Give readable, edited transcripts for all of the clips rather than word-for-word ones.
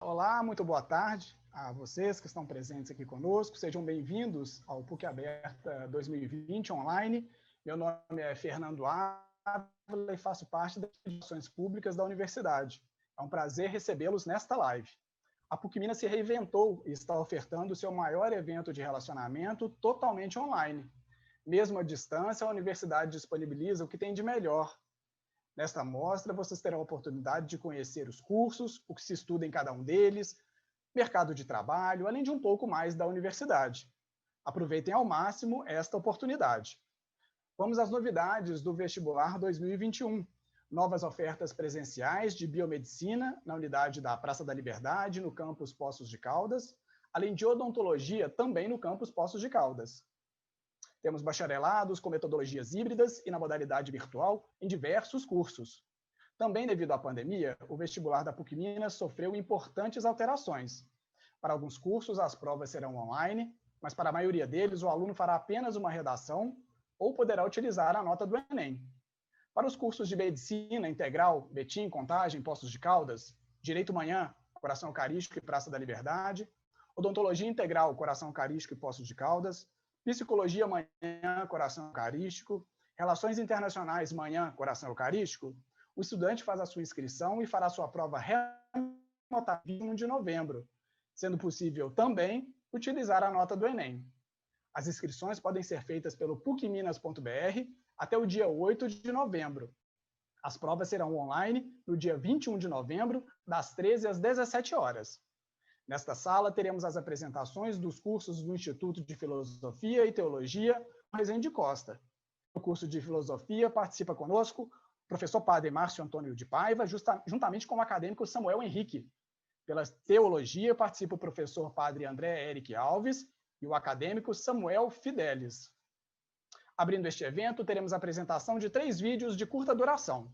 Olá, muito boa tarde a vocês que estão presentes aqui conosco. Sejam bem-vindos ao PUC Aberta 2020 online. Meu nome é Fernando Ávila e faço parte das relações públicas da universidade. É um prazer recebê-los nesta live. A PUC Minas se reinventou e está ofertando o seu maior evento de relacionamento totalmente online. Mesmo à distância, a universidade disponibiliza o que tem de melhor. Nesta mostra, vocês terão a oportunidade de conhecer os cursos, o que se estuda em cada um deles, mercado de trabalho, além de um pouco mais da universidade. Aproveitem ao máximo esta oportunidade. Vamos às novidades do vestibular 2021. Novas ofertas presenciais de biomedicina na unidade da Praça da Liberdade, no campus Poços de Caldas, além de odontologia também no campus Poços de Caldas. Temos bacharelados com metodologias híbridas e na modalidade virtual em diversos cursos. Também devido à pandemia, o vestibular da PUC Minas sofreu importantes alterações. Para alguns cursos, as provas serão online, mas para a maioria deles, o aluno fará apenas uma redação ou poderá utilizar a nota do Enem. Para os cursos de Medicina Integral, Betim, Contagem, Poços de Caldas, Direito Manhã, Coração Eucarístico e Praça da Liberdade, Odontologia Integral, Coração Eucarístico e Poços de Caldas, Psicologia Manhã, Coração Eucarístico, Relações Internacionais Manhã, Coração Eucarístico, o estudante faz a sua inscrição e fará sua prova remota em 1 de novembro, sendo possível também utilizar a nota do Enem. As inscrições podem ser feitas pelo pucminas.br até o dia 8 de novembro. As provas serão online no dia 21 de novembro, das 13 às 17 horas. Nesta sala, teremos as apresentações dos cursos do Instituto de Filosofia e Teologia, Rezende Costa. No curso de Filosofia, participa conosco o professor padre Márcio Antônio de Paiva, juntamente com o acadêmico Samuel Henrique. Pela Teologia, participa o professor padre André Eric Alves e o acadêmico Samuel Fidelis. Abrindo este evento, teremos a apresentação de 3 vídeos de curta duração.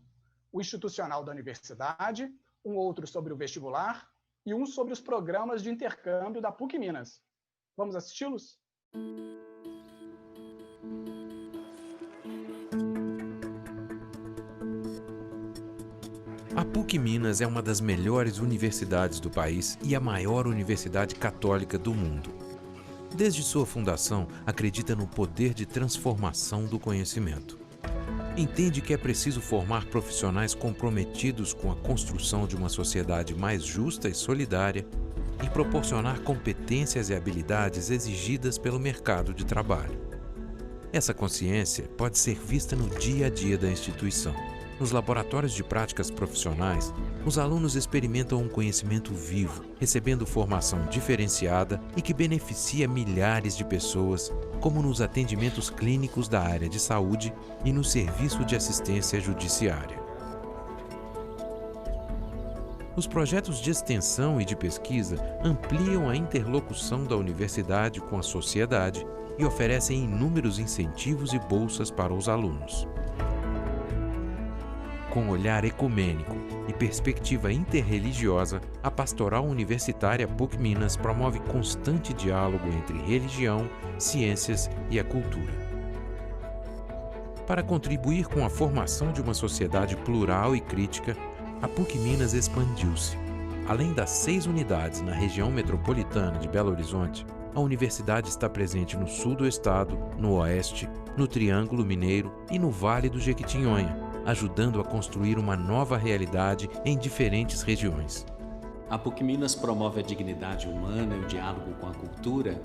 O institucional da universidade, um outro sobre o vestibular, e um sobre os programas de intercâmbio da PUC Minas. Vamos assisti-los? A PUC Minas é uma das melhores universidades do país e a maior universidade católica do mundo. Desde sua fundação, acredita no poder de transformação do conhecimento. Entende que é preciso formar profissionais comprometidos com a construção de uma sociedade mais justa e solidária e proporcionar competências e habilidades exigidas pelo mercado de trabalho. Essa consciência pode ser vista no dia a dia da instituição. Nos laboratórios de práticas profissionais, os alunos experimentam um conhecimento vivo, recebendo formação diferenciada e que beneficia milhares de pessoas, como nos atendimentos clínicos da área de saúde e no serviço de assistência judiciária. Os projetos de extensão e de pesquisa ampliam a interlocução da universidade com a sociedade e oferecem inúmeros incentivos e bolsas para os alunos. Com olhar ecumênico e perspectiva interreligiosa, a Pastoral Universitária PUC Minas promove constante diálogo entre religião, ciências e a cultura. Para contribuir com a formação de uma sociedade plural e crítica, a PUC Minas expandiu-se. Além das 6 unidades na região metropolitana de Belo Horizonte, a universidade está presente no sul do estado, no oeste, no Triângulo Mineiro e no Vale do Jequitinhonha, ajudando a construir uma nova realidade em diferentes regiões. A PUC Minas promove a dignidade humana e o diálogo com a cultura,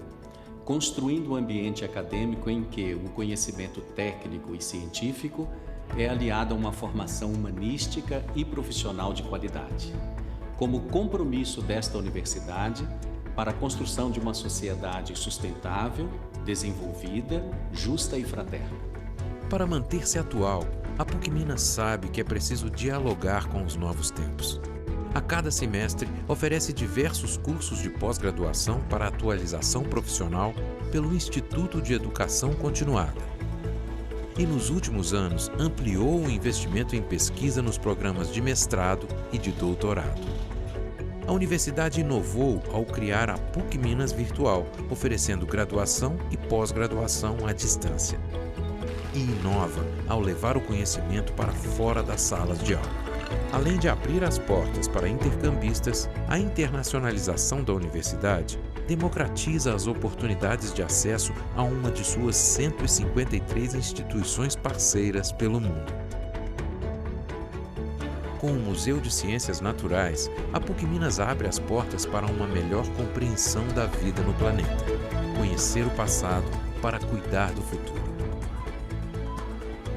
construindo um ambiente acadêmico em que o conhecimento técnico e científico é aliado a uma formação humanística e profissional de qualidade, como compromisso desta universidade para a construção de uma sociedade sustentável, desenvolvida, justa e fraterna. Para manter-se atual, a PUC Minas sabe que é preciso dialogar com os novos tempos. A cada semestre, oferece diversos cursos de pós-graduação para atualização profissional pelo Instituto de Educação Continuada. E nos últimos anos, ampliou o investimento em pesquisa nos programas de mestrado e de doutorado. A universidade inovou ao criar a PUC Minas Virtual, oferecendo graduação e pós-graduação à distância. E inova ao levar o conhecimento para fora das salas de aula. Além de abrir as portas para intercambistas, a internacionalização da universidade democratiza as oportunidades de acesso a uma de suas 153 instituições parceiras pelo mundo. Com o Museu de Ciências Naturais, a PUC-Minas abre as portas para uma melhor compreensão da vida no planeta, conhecer o passado para cuidar do futuro.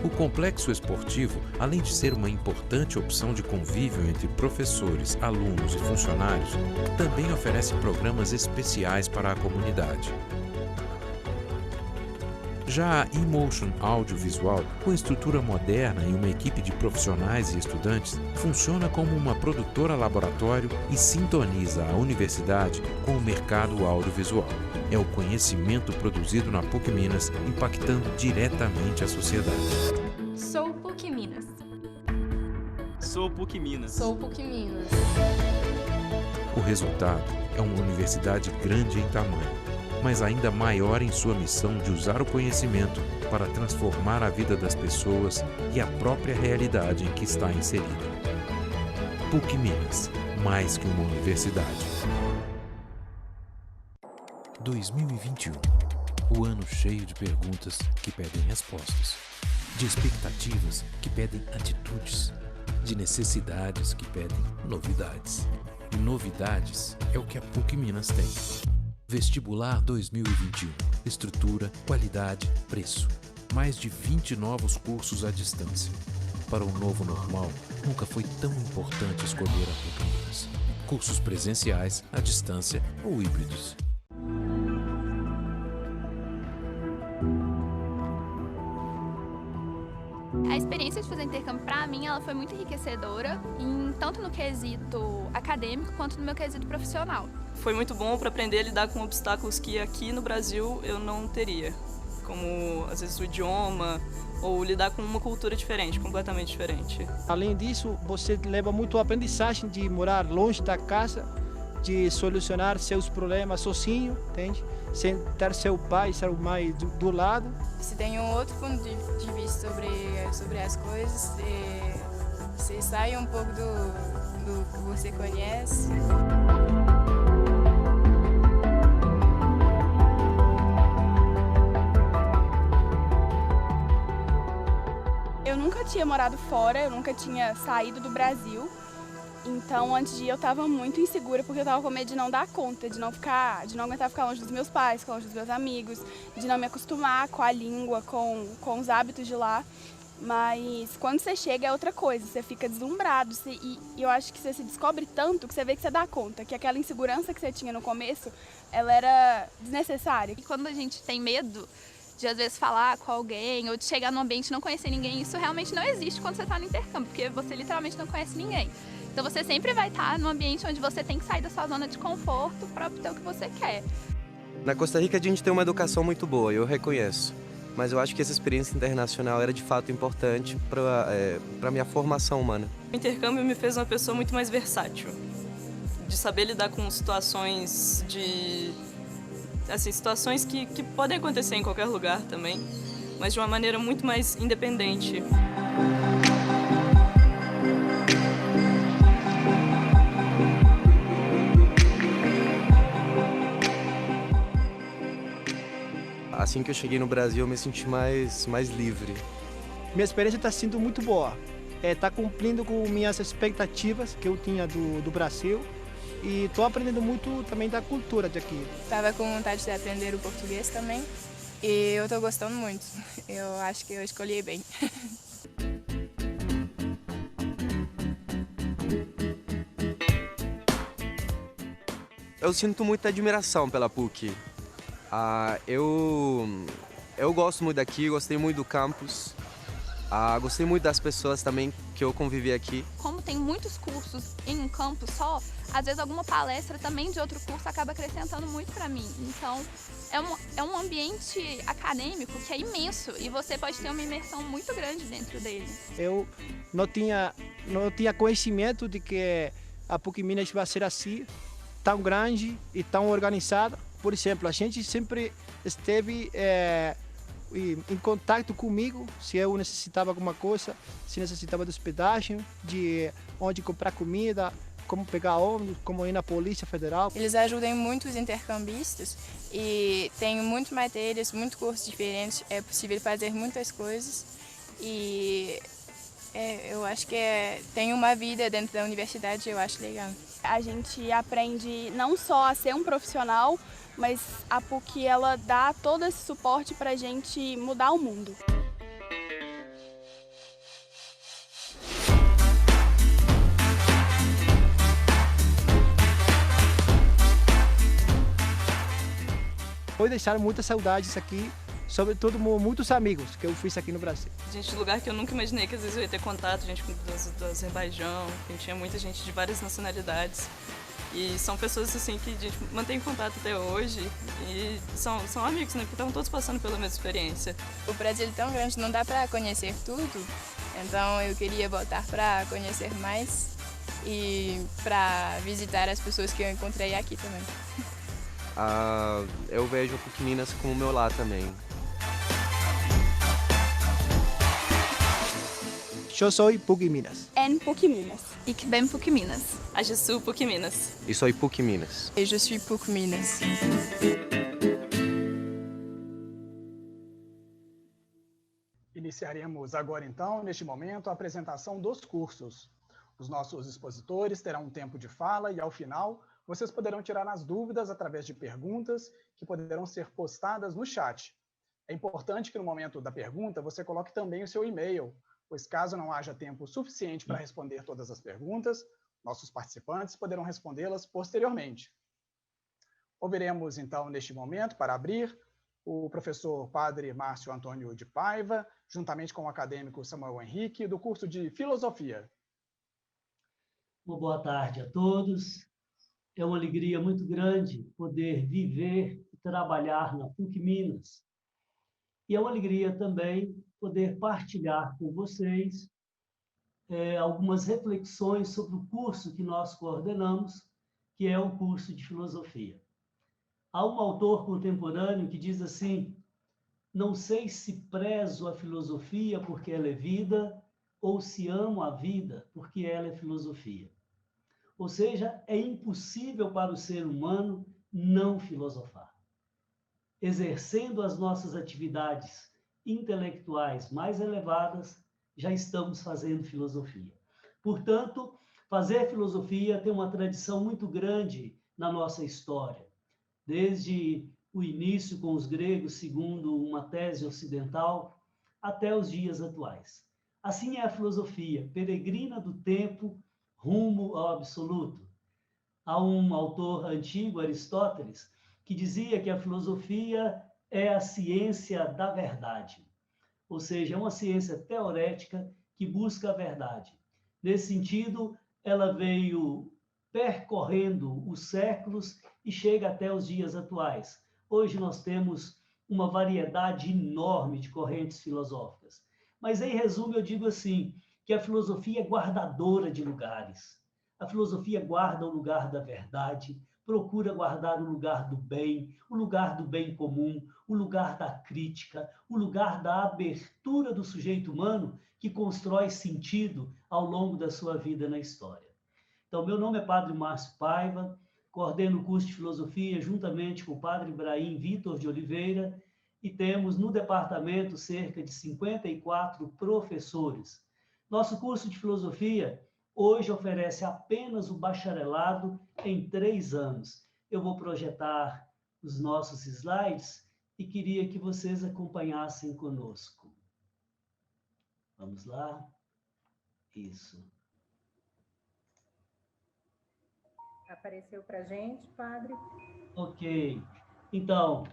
O complexo esportivo, além de ser uma importante opção de convívio entre professores, alunos e funcionários, também oferece programas especiais para a comunidade. Já a eMotion Audiovisual, com estrutura moderna e uma equipe de profissionais e estudantes, funciona como uma produtora laboratório e sintoniza a universidade com o mercado audiovisual. É o conhecimento produzido na PUC-Minas impactando diretamente a sociedade. Sou PUC-Minas. Sou PUC-Minas. Sou PUC-Minas. O resultado é uma universidade grande em tamanho, mas ainda maior em sua missão de usar o conhecimento para transformar a vida das pessoas e a própria realidade em que está inserida. PUC-Minas, mais que uma universidade. 2021, o ano cheio de perguntas que pedem respostas, de expectativas que pedem atitudes, de necessidades que pedem novidades. E novidades é o que a PUC-Minas tem. Vestibular 2021. Estrutura, qualidade, preço. Mais de 20 novos cursos à distância. Para o novo normal, nunca foi tão importante escolher a PUC-Minas. Cursos presenciais, à distância ou híbridos. A experiência de fazer intercâmbio, para mim, ela foi muito enriquecedora, tanto no quesito acadêmico quanto no meu quesito profissional. Foi muito bom para aprender a lidar com obstáculos que aqui no Brasil eu não teria, como às vezes o idioma ou lidar com uma cultura diferente, completamente diferente. Além disso, você leva muito a aprendizagem de morar longe da casa, de solucionar seus problemas sozinho, entende? Sem ter seu pai, seu mãe do lado. Você tem um outro ponto de vista sobre as coisas, você sai um pouco do que você conhece. Eu nunca tinha morado fora, eu nunca tinha saído do Brasil. Então, antes de ir, eu estava muito insegura, porque eu estava com medo de não dar conta, de não aguentar ficar longe dos meus pais, longe dos meus amigos, de não me acostumar com a língua, com os hábitos de lá. Mas quando você chega é outra coisa, você fica deslumbrado e eu acho que você se descobre tanto que você vê que você dá conta, que aquela insegurança que você tinha no começo, ela era desnecessária. E quando a gente tem medo de às vezes falar com alguém ou de chegar num ambiente e não conhecer ninguém, isso realmente não existe quando você está no intercâmbio, porque você literalmente não conhece ninguém. Então você sempre vai estar num ambiente onde você tem que sair da sua zona de conforto para obter o que você quer. Na Costa Rica a gente tem uma educação muito boa, eu reconheço. Mas eu acho que essa experiência internacional era de fato importante para a minha formação humana. O intercâmbio me fez uma pessoa muito mais versátil, de saber lidar com situações situações que podem acontecer em qualquer lugar também, mas de uma maneira muito mais independente. Assim que eu cheguei no Brasil, eu me senti mais livre. Minha experiência está sendo muito boa. Está cumprindo com minhas expectativas que eu tinha do Brasil. E estou aprendendo muito também da cultura daqui. Estava com vontade de aprender o português também. E eu estou gostando muito. Eu acho que eu escolhi bem. Eu sinto muita admiração pela PUC. Eu gosto muito daqui, gostei muito do campus, gostei muito das pessoas também que eu convivi aqui. Como tem muitos cursos em um campus só, às vezes alguma palestra também de outro curso acaba acrescentando muito para mim. Então é um ambiente acadêmico que é imenso e você pode ter uma imersão muito grande dentro dele. Eu não tinha conhecimento de que a PUC-Minas vai ser assim, tão grande e tão organizada. Por exemplo, a gente sempre esteve em contato comigo, se eu necessitava alguma coisa, se necessitava de hospedagem, de onde comprar comida, como pegar ônibus, como ir na Polícia Federal. Eles ajudam muito os intercambistas e tem muitas matérias, muitos cursos diferentes, é possível fazer muitas coisas e eu acho que tem uma vida dentro da universidade, eu acho legal. A gente aprende não só a ser um profissional, mas a PUC ela dá todo esse suporte para a gente mudar o mundo. Foi deixar muitas saudades aqui, sobretudo muitos amigos que eu fiz aqui no Brasil. Gente, lugar que eu nunca imaginei que às vezes eu ia ter contato, gente do Azerbaijão, que tinha muita gente de várias nacionalidades. E são pessoas assim que a gente mantém contato até hoje e são amigos, né? Porque estão todos passando pela mesma experiência. O Brasil é tão grande, não dá para conhecer tudo, então eu queria voltar para conhecer mais e para visitar as pessoas que eu encontrei aqui também. Eu vejo a PUC Minas como meu lar também. Eu sou PUC Minas. En PUC Minas. Ich bin PUC Minas. Je suis PUC Minas. E sou PUC Minas. Et je suis PUC Minas. Iniciaremos agora, então, neste momento, a apresentação dos cursos. Os nossos expositores terão um tempo de fala e, ao final, vocês poderão tirar as dúvidas através de perguntas que poderão ser postadas no chat. É importante que, no momento da pergunta, você coloque também o seu e-mail, pois caso não haja tempo suficiente para responder todas as perguntas, nossos participantes poderão respondê-las posteriormente. Ouviremos, então, neste momento, para abrir, o professor Padre Márcio Antônio de Paiva, juntamente com o acadêmico Samuel Henrique, do curso de Filosofia. Uma boa tarde a todos. É uma alegria muito grande poder viver e trabalhar na PUC Minas. E é uma alegria também poder partilhar com vocês algumas reflexões sobre o curso que nós coordenamos, que é o curso de Filosofia. Há um autor contemporâneo que diz assim: não sei se prezo a filosofia porque ela é vida, ou se amo a vida porque ela é filosofia. Ou seja, é impossível para o ser humano não filosofar. Exercendo as nossas atividades intelectuais mais elevadas, já estamos fazendo filosofia. Portanto, fazer filosofia tem uma tradição muito grande na nossa história. Desde o início com os gregos, segundo uma tese ocidental, até os dias atuais. Assim é a filosofia, peregrina do tempo rumo ao absoluto. Há um autor antigo, Aristóteles, que dizia que a filosofia é a ciência da verdade. Ou seja, é uma ciência teorética que busca a verdade. Nesse sentido, ela veio percorrendo os séculos e chega até os dias atuais. Hoje nós temos uma variedade enorme de correntes filosóficas. Mas, em resumo, eu digo assim, que a filosofia é guardadora de lugares. A filosofia guarda o lugar da verdade, procura guardar o lugar do bem comum, o lugar da crítica, o lugar da abertura do sujeito humano que constrói sentido ao longo da sua vida na história. Então, meu nome é Padre Márcio Paiva, coordeno o curso de Filosofia juntamente com o Padre Ibrahim Vitor de Oliveira e temos no departamento cerca de 54 professores. Nosso curso de Filosofia hoje oferece apenas o bacharelado em 3 anos. Eu vou projetar os nossos slides e queria que vocês acompanhassem conosco. Vamos lá? Isso. Apareceu para a gente, padre? Ok. Então,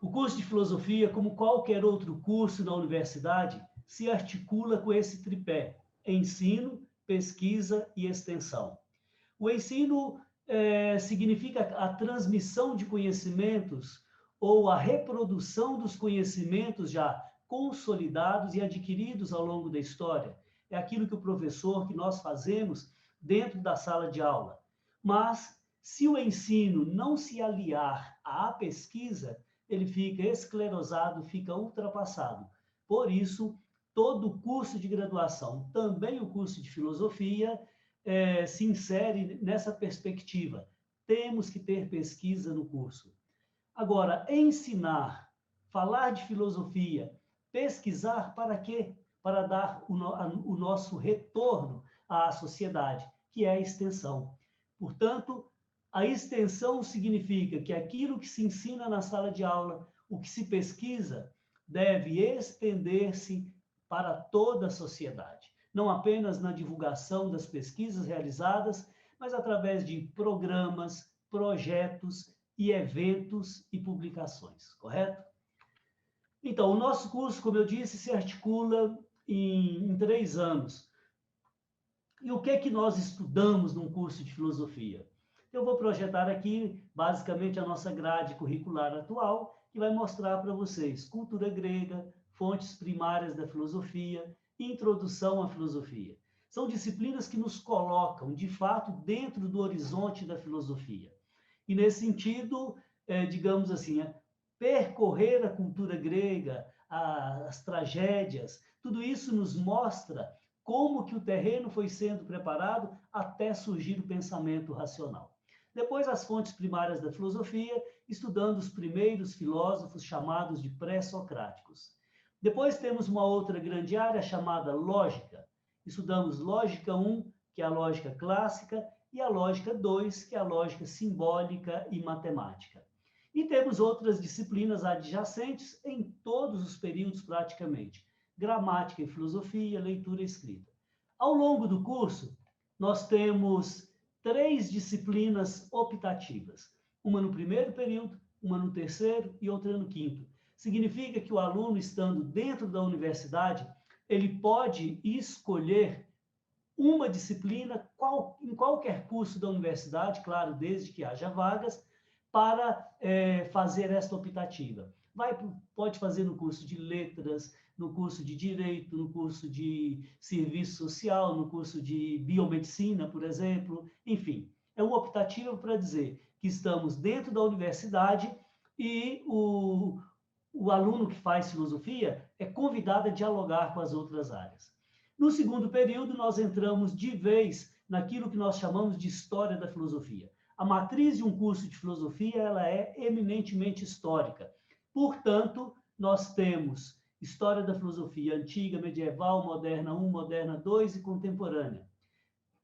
o curso de Filosofia, como qualquer outro curso na universidade, se articula com esse tripé: ensino, pesquisa e extensão. O ensino significa a transmissão de conhecimentos ou a reprodução dos conhecimentos já consolidados e adquiridos ao longo da história. É aquilo que o professor, que nós fazemos dentro da sala de aula. Mas, se o ensino não se aliar à pesquisa, ele fica esclerosado, fica ultrapassado. Por isso, todo curso de graduação, também o curso de filosofia, se insere nessa perspectiva. Temos que ter pesquisa no curso. Agora, ensinar, falar de filosofia, pesquisar para quê? Para dar o nosso retorno à sociedade, que é a extensão. Portanto, a extensão significa que aquilo que se ensina na sala de aula, o que se pesquisa, deve estender-se para toda a sociedade. Não apenas na divulgação das pesquisas realizadas, mas através de programas, projetos e eventos e publicações, correto? Então, o nosso curso, como eu disse, se articula em 3 anos. E o que é que nós estudamos num curso de filosofia? Eu vou projetar aqui, basicamente, a nossa grade curricular atual, que vai mostrar para vocês cultura grega, fontes primárias da filosofia, introdução à filosofia. São disciplinas que nos colocam, de fato, dentro do horizonte da filosofia. E, nesse sentido, digamos assim, percorrer a cultura grega, as tragédias, tudo isso nos mostra como que o terreno foi sendo preparado até surgir o pensamento racional. Depois, as fontes primárias da filosofia, estudando os primeiros filósofos chamados de pré-socráticos. Depois temos uma outra grande área chamada lógica. Estudamos lógica 1, que é a lógica clássica, e a lógica 2, que é a lógica simbólica e matemática. E temos outras disciplinas adjacentes em todos os períodos praticamente. Gramática e filosofia, leitura e escrita. Ao longo do curso, nós temos 3 disciplinas optativas. Uma no primeiro período, uma no terceiro e outra no quinto. Significa que o aluno, estando dentro da universidade, ele pode escolher uma disciplina em qualquer curso da universidade, claro, desde que haja vagas, para fazer esta optativa. Pode fazer no curso de letras, no curso de direito, no curso de serviço social, no curso de biomedicina, por exemplo. Enfim, é uma optativa para dizer que estamos dentro da universidade e o aluno que faz filosofia é convidado a dialogar com as outras áreas. No segundo período, nós entramos de vez naquilo que nós chamamos de história da filosofia. A matriz de um curso de filosofia, ela é eminentemente histórica. Portanto, nós temos história da filosofia antiga, medieval, moderna 1, moderna 2 e contemporânea.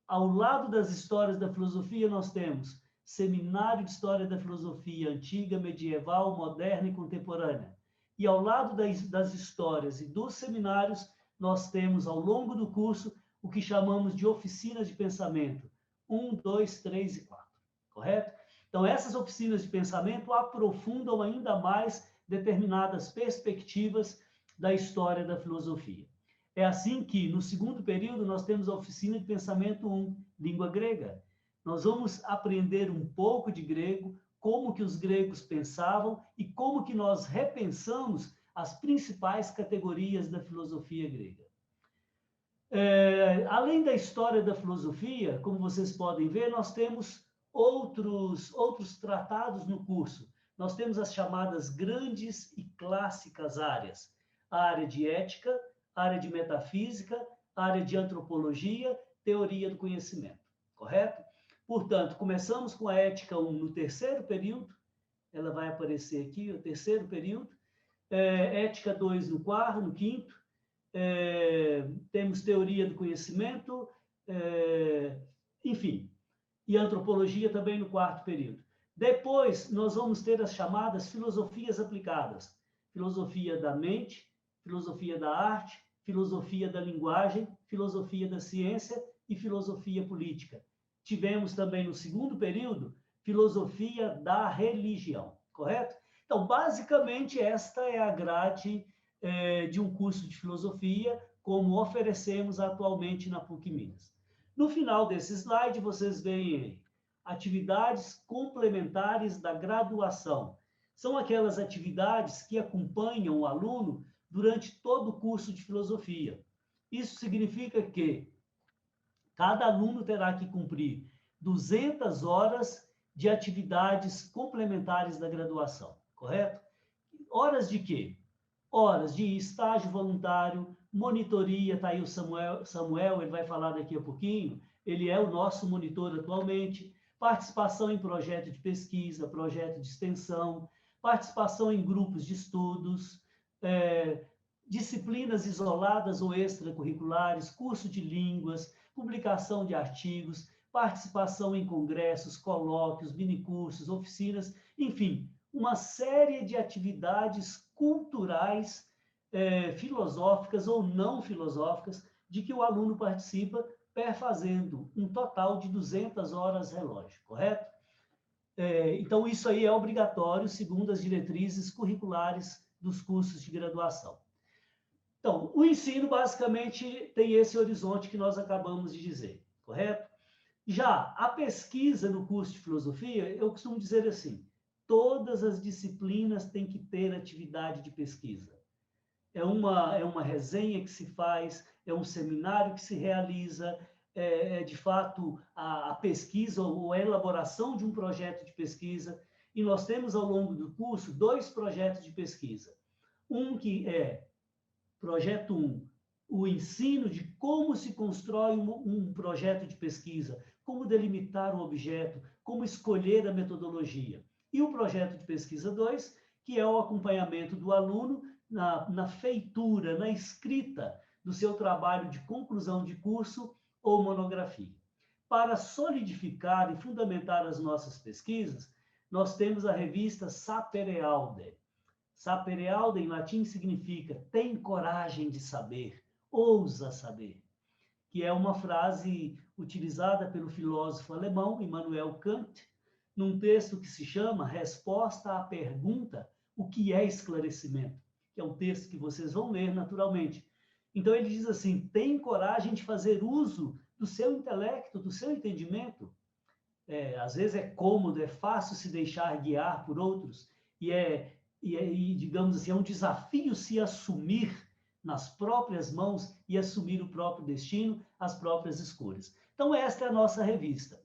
Ao lado das histórias da filosofia, nós temos seminário de história da filosofia antiga, medieval, moderna e contemporânea. E ao lado das histórias e dos seminários, nós temos, ao longo do curso, o que chamamos de oficinas de pensamento. 1, 2, 3 e 4. Correto? Então, essas oficinas de pensamento aprofundam ainda mais determinadas perspectivas da história da filosofia. É assim que, no segundo período, nós temos a oficina de pensamento 1, língua grega. Nós vamos aprender um pouco de grego, como que os gregos pensavam e como que nós repensamos as principais categorias da filosofia grega. Além da história da filosofia, como vocês podem ver, nós temos outros tratados no curso. Nós temos as chamadas grandes e clássicas áreas. A área de ética, a área de metafísica, a área de antropologia, teoria do conhecimento. Correto? Portanto, começamos com a ética 1 no terceiro período. Ela vai aparecer aqui, o terceiro período. Ética 2 no quinto. Temos teoria do conhecimento, enfim, e antropologia também no quarto período. Depois, nós vamos ter as chamadas filosofias aplicadas. Filosofia da mente, filosofia da arte, filosofia da linguagem, filosofia da ciência e filosofia política. Tivemos também no segundo período, filosofia da religião, correto? Então, basicamente, esta é a grade de um curso de filosofia, como oferecemos atualmente na PUC Minas. No final desse slide, vocês veem atividades complementares da graduação. São aquelas atividades que acompanham o aluno durante todo o curso de filosofia. Isso significa que cada aluno terá que cumprir 200 horas de atividades complementares da graduação, correto? Horas de quê? Horas de estágio voluntário, monitoria, está aí o Samuel, ele vai falar daqui a pouquinho, ele é o nosso monitor atualmente, participação em projeto de pesquisa, projeto de extensão, participação em grupos de estudos, disciplinas isoladas ou extracurriculares, curso de línguas, publicação de artigos, participação em congressos, colóquios, minicursos, oficinas, enfim, uma série de atividades culturais, filosóficas ou não filosóficas, de que o aluno participa, perfazendo um total de 200 horas relógio, correto? Então, isso aí é obrigatório, segundo as diretrizes curriculares dos cursos de graduação. Então, o ensino, basicamente, tem esse horizonte que nós acabamos de dizer, correto? Já a pesquisa no curso de filosofia, eu costumo dizer assim, todas as disciplinas têm que ter atividade de pesquisa. É uma resenha que se faz, é um seminário que se realiza, de fato, a pesquisa ou a elaboração de um projeto de pesquisa. E nós temos, ao longo do curso, 2 projetos de pesquisa. Um que é Projeto 1, o ensino de como se constrói um projeto de pesquisa, como delimitar o objeto, como escolher a metodologia. E o projeto de pesquisa 2, que é o acompanhamento do aluno na feitura, na escrita do seu trabalho de conclusão de curso ou monografia. Para solidificar e fundamentar as nossas pesquisas, nós temos a revista Sapere Aude. Sapere Aude, em latim, significa tem coragem de saber, ousa saber, que é uma frase utilizada pelo filósofo alemão Immanuel Kant, num texto que se chama Resposta à Pergunta, o que é esclarecimento, que é um texto que vocês vão ler naturalmente. Então ele diz assim, tem coragem de fazer uso do seu intelecto, do seu entendimento. Às vezes é cômodo, é fácil se deixar guiar por outros, e digamos assim, é um desafio se assumir nas próprias mãos e assumir o próprio destino, as próprias escolhas. Então, esta é a nossa revista.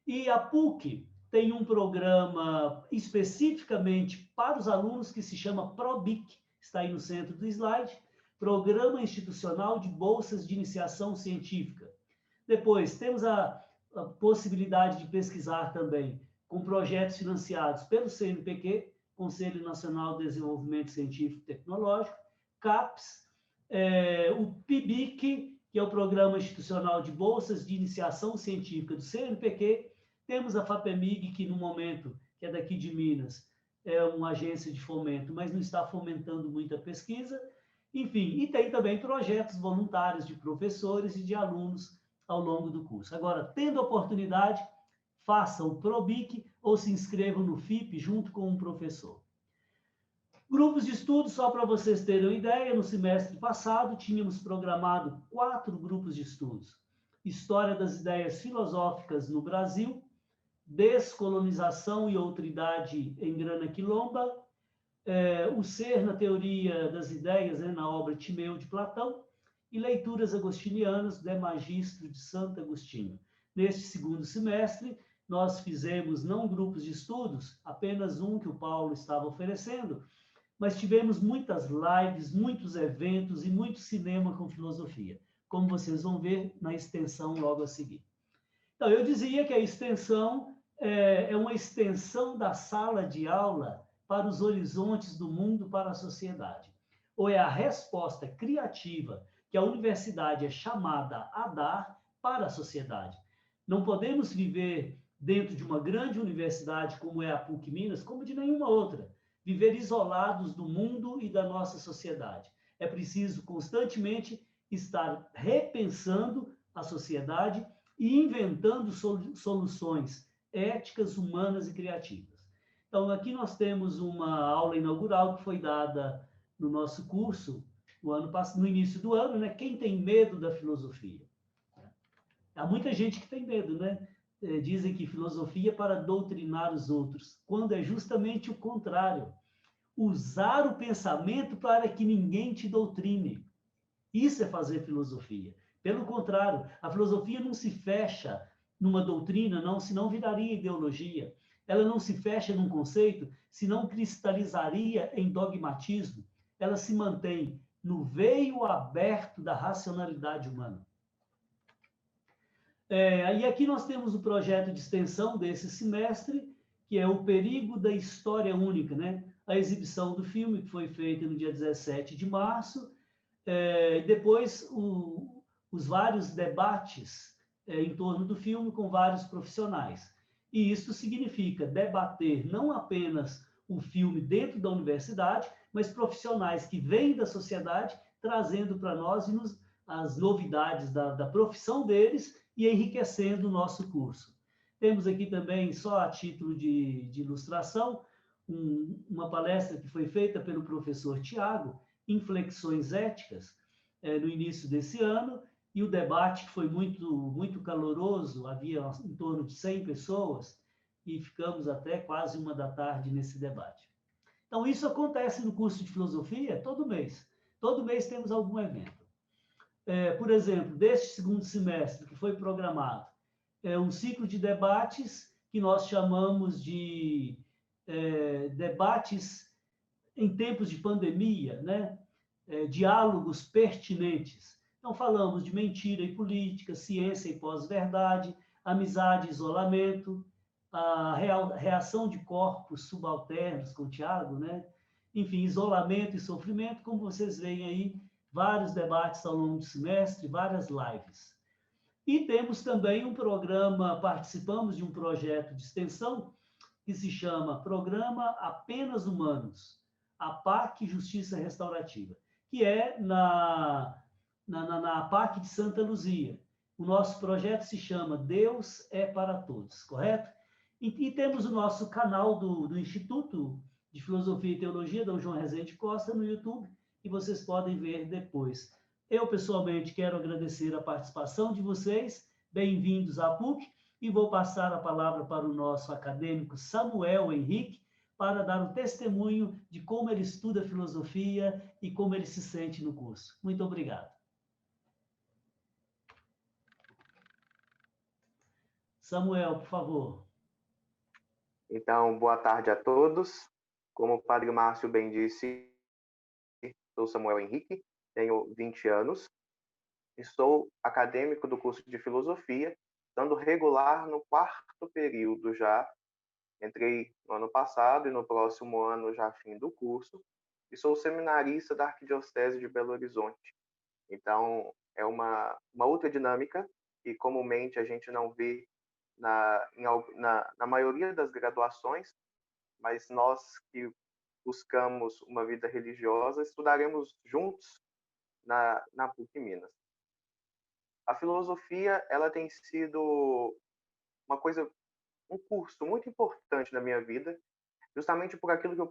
E a PUC tem um programa especificamente para os alunos que se chama PROBIC, está aí no centro do slide, Programa Institucional de Bolsas de Iniciação Científica. Depois, temos a possibilidade de pesquisar também com projetos financiados pelo CNPq, Conselho Nacional de Desenvolvimento Científico e Tecnológico, CAPES, o PIBIC, que é o Programa Institucional de Bolsas de Iniciação Científica do CNPq, temos a FAPEMIG, que no momento, que é daqui de Minas, é uma agência de fomento, mas não está fomentando muita pesquisa, enfim, e tem também projetos voluntários de professores e de alunos ao longo do curso. Agora, tendo a oportunidade, faça o PROBIC ou se inscrevam no FIP junto com um professor. Grupos de estudo, só para vocês terem uma ideia, no semestre passado tínhamos programado 4 grupos de estudos. História das ideias filosóficas no Brasil, Descolonização e Outridade em Grana Quilomba, o Ser na Teoria das Ideias, na obra Timeu de Platão, e Leituras Agostinianas, de Magistro de Santo Agostinho. Neste segundo semestre, nós fizemos não grupos de estudos, apenas um que o Paulo estava oferecendo, mas tivemos muitas lives, muitos eventos e muito cinema com filosofia, como vocês vão ver na extensão logo a seguir. Então, eu dizia que a extensão é uma extensão da sala de aula para os horizontes do mundo, para a sociedade. Ou é a resposta criativa que a universidade é chamada a dar para a sociedade. Não podemos viver dentro de uma grande universidade como é a PUC Minas, como de nenhuma outra, viver isolados do mundo e da nossa sociedade. É preciso constantemente estar repensando a sociedade e inventando soluções éticas, humanas e criativas. Então, aqui nós temos uma aula inaugural que foi dada no nosso curso no início do ano, né? Quem tem medo da filosofia? Há muita gente que tem medo, né? Dizem que filosofia é para doutrinar os outros, quando é justamente o contrário. Usar o pensamento para que ninguém te doutrine. Isso é fazer filosofia. Pelo contrário, a filosofia não se fecha numa doutrina, não, senão viraria ideologia. ela não se fecha num conceito, senão cristalizaria em dogmatismo. Ela se mantém no veio aberto da racionalidade humana. E aqui nós temos o projeto de extensão desse semestre, que é o Perigo da História Única, né? A exibição do filme, que foi feita no dia 17 de março, depois os vários debates em torno do filme com vários profissionais. E isso significa debater não apenas o filme dentro da universidade, mas profissionais que vêm da sociedade trazendo para nós as novidades da profissão deles e enriquecendo o nosso curso. Temos aqui também, só a título de ilustração, uma palestra que foi feita pelo professor Tiago, Inflexões Éticas, no início desse ano, e o debate que foi muito caloroso, havia em torno de 100 pessoas, e ficamos até quase 1h da tarde nesse debate. Então, isso acontece no curso de filosofia todo mês. Todo mês temos algum evento. Por exemplo, deste segundo semestre, que foi programado, um ciclo de debates que nós chamamos de debates em tempos de pandemia, né? Diálogos pertinentes. Então, falamos de mentira e política, ciência e pós-verdade, amizade e isolamento, a reação de corpos subalternos com o Tiago, né? Enfim, isolamento e sofrimento, como vocês veem aí, vários debates ao longo do semestre, várias lives. E temos também um programa, participamos de um projeto de extensão que se chama Programa Apenas Humanos, a PAC Justiça Restaurativa, que é na PAC de Santa Luzia. O nosso projeto se chama Deus é para Todos, correto? E temos o nosso canal do Instituto de Filosofia e Teologia, Dom João Rezende Costa, no YouTube, e vocês podem ver depois. Eu, pessoalmente, quero agradecer a participação de vocês, bem-vindos à PUC, e vou passar a palavra para o nosso acadêmico Samuel Henrique, para dar um testemunho de como ele estuda filosofia e como ele se sente no curso. Muito obrigado. Samuel, por favor. Então, boa tarde a todos. Como o Padre Márcio bem disse, sou Samuel Henrique, tenho 20 anos e sou acadêmico do curso de filosofia, estando regular no 4º período já. Entrei no ano passado e no próximo ano já fim do curso, e sou seminarista da Arquidiocese de Belo Horizonte. Então, é uma outra dinâmica que comumente a gente não vê na maioria das graduações, mas nós que buscamos uma vida religiosa estudaremos juntos na PUC Minas. A filosofia, ela tem sido um curso muito importante na minha vida, justamente por aquilo que o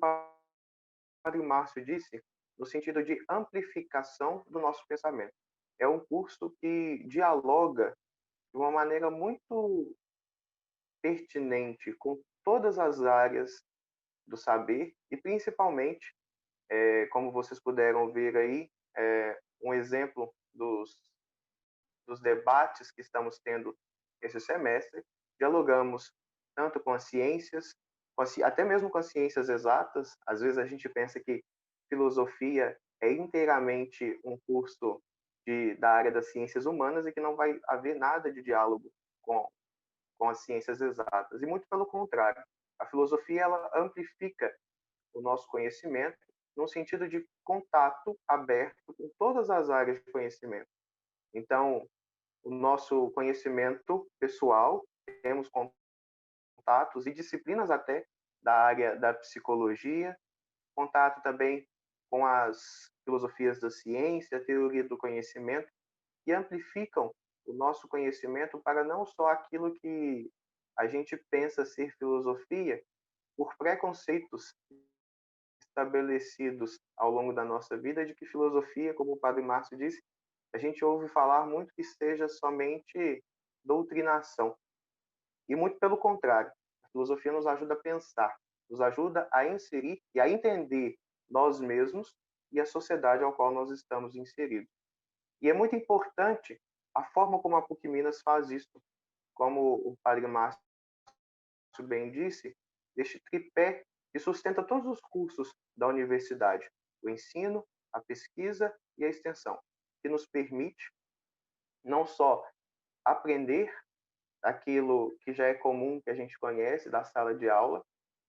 Padre Márcio disse, no sentido de amplificação do nosso pensamento. É um curso que dialoga de uma maneira muito pertinente com todas as áreas do saber e, principalmente, como vocês puderam ver aí, um exemplo dos debates que estamos tendo esse semestre, dialogamos tanto com as ciências, até mesmo com as ciências exatas. Às vezes a gente pensa que filosofia é inteiramente um curso da área das ciências humanas e que não vai haver nada de diálogo com as ciências exatas. E muito pelo contrário, a filosofia ela amplifica o nosso conhecimento no sentido de contato aberto com todas as áreas de conhecimento. Então, o nosso conhecimento pessoal, temos contatos e disciplinas até da área da psicologia, contato também com as filosofias da ciência, a teoria do conhecimento, que amplificam o nosso conhecimento para não só aquilo que a gente pensa ser filosofia, por preconceitos estabelecidos ao longo da nossa vida, de que filosofia, como o Padre Márcio disse, a gente ouve falar muito que seja somente doutrinação. E muito pelo contrário, a filosofia nos ajuda a pensar, nos ajuda a inserir e a entender nós mesmos e a sociedade ao qual nós estamos inseridos. E é muito importante a forma como a PUC Minas faz isso. Como o Padre Márcio bem disse, deste tripé que sustenta todos os cursos da universidade: o ensino, a pesquisa e a extensão, que nos permite não só aprender aquilo que já é comum, que a gente conhece da sala de aula,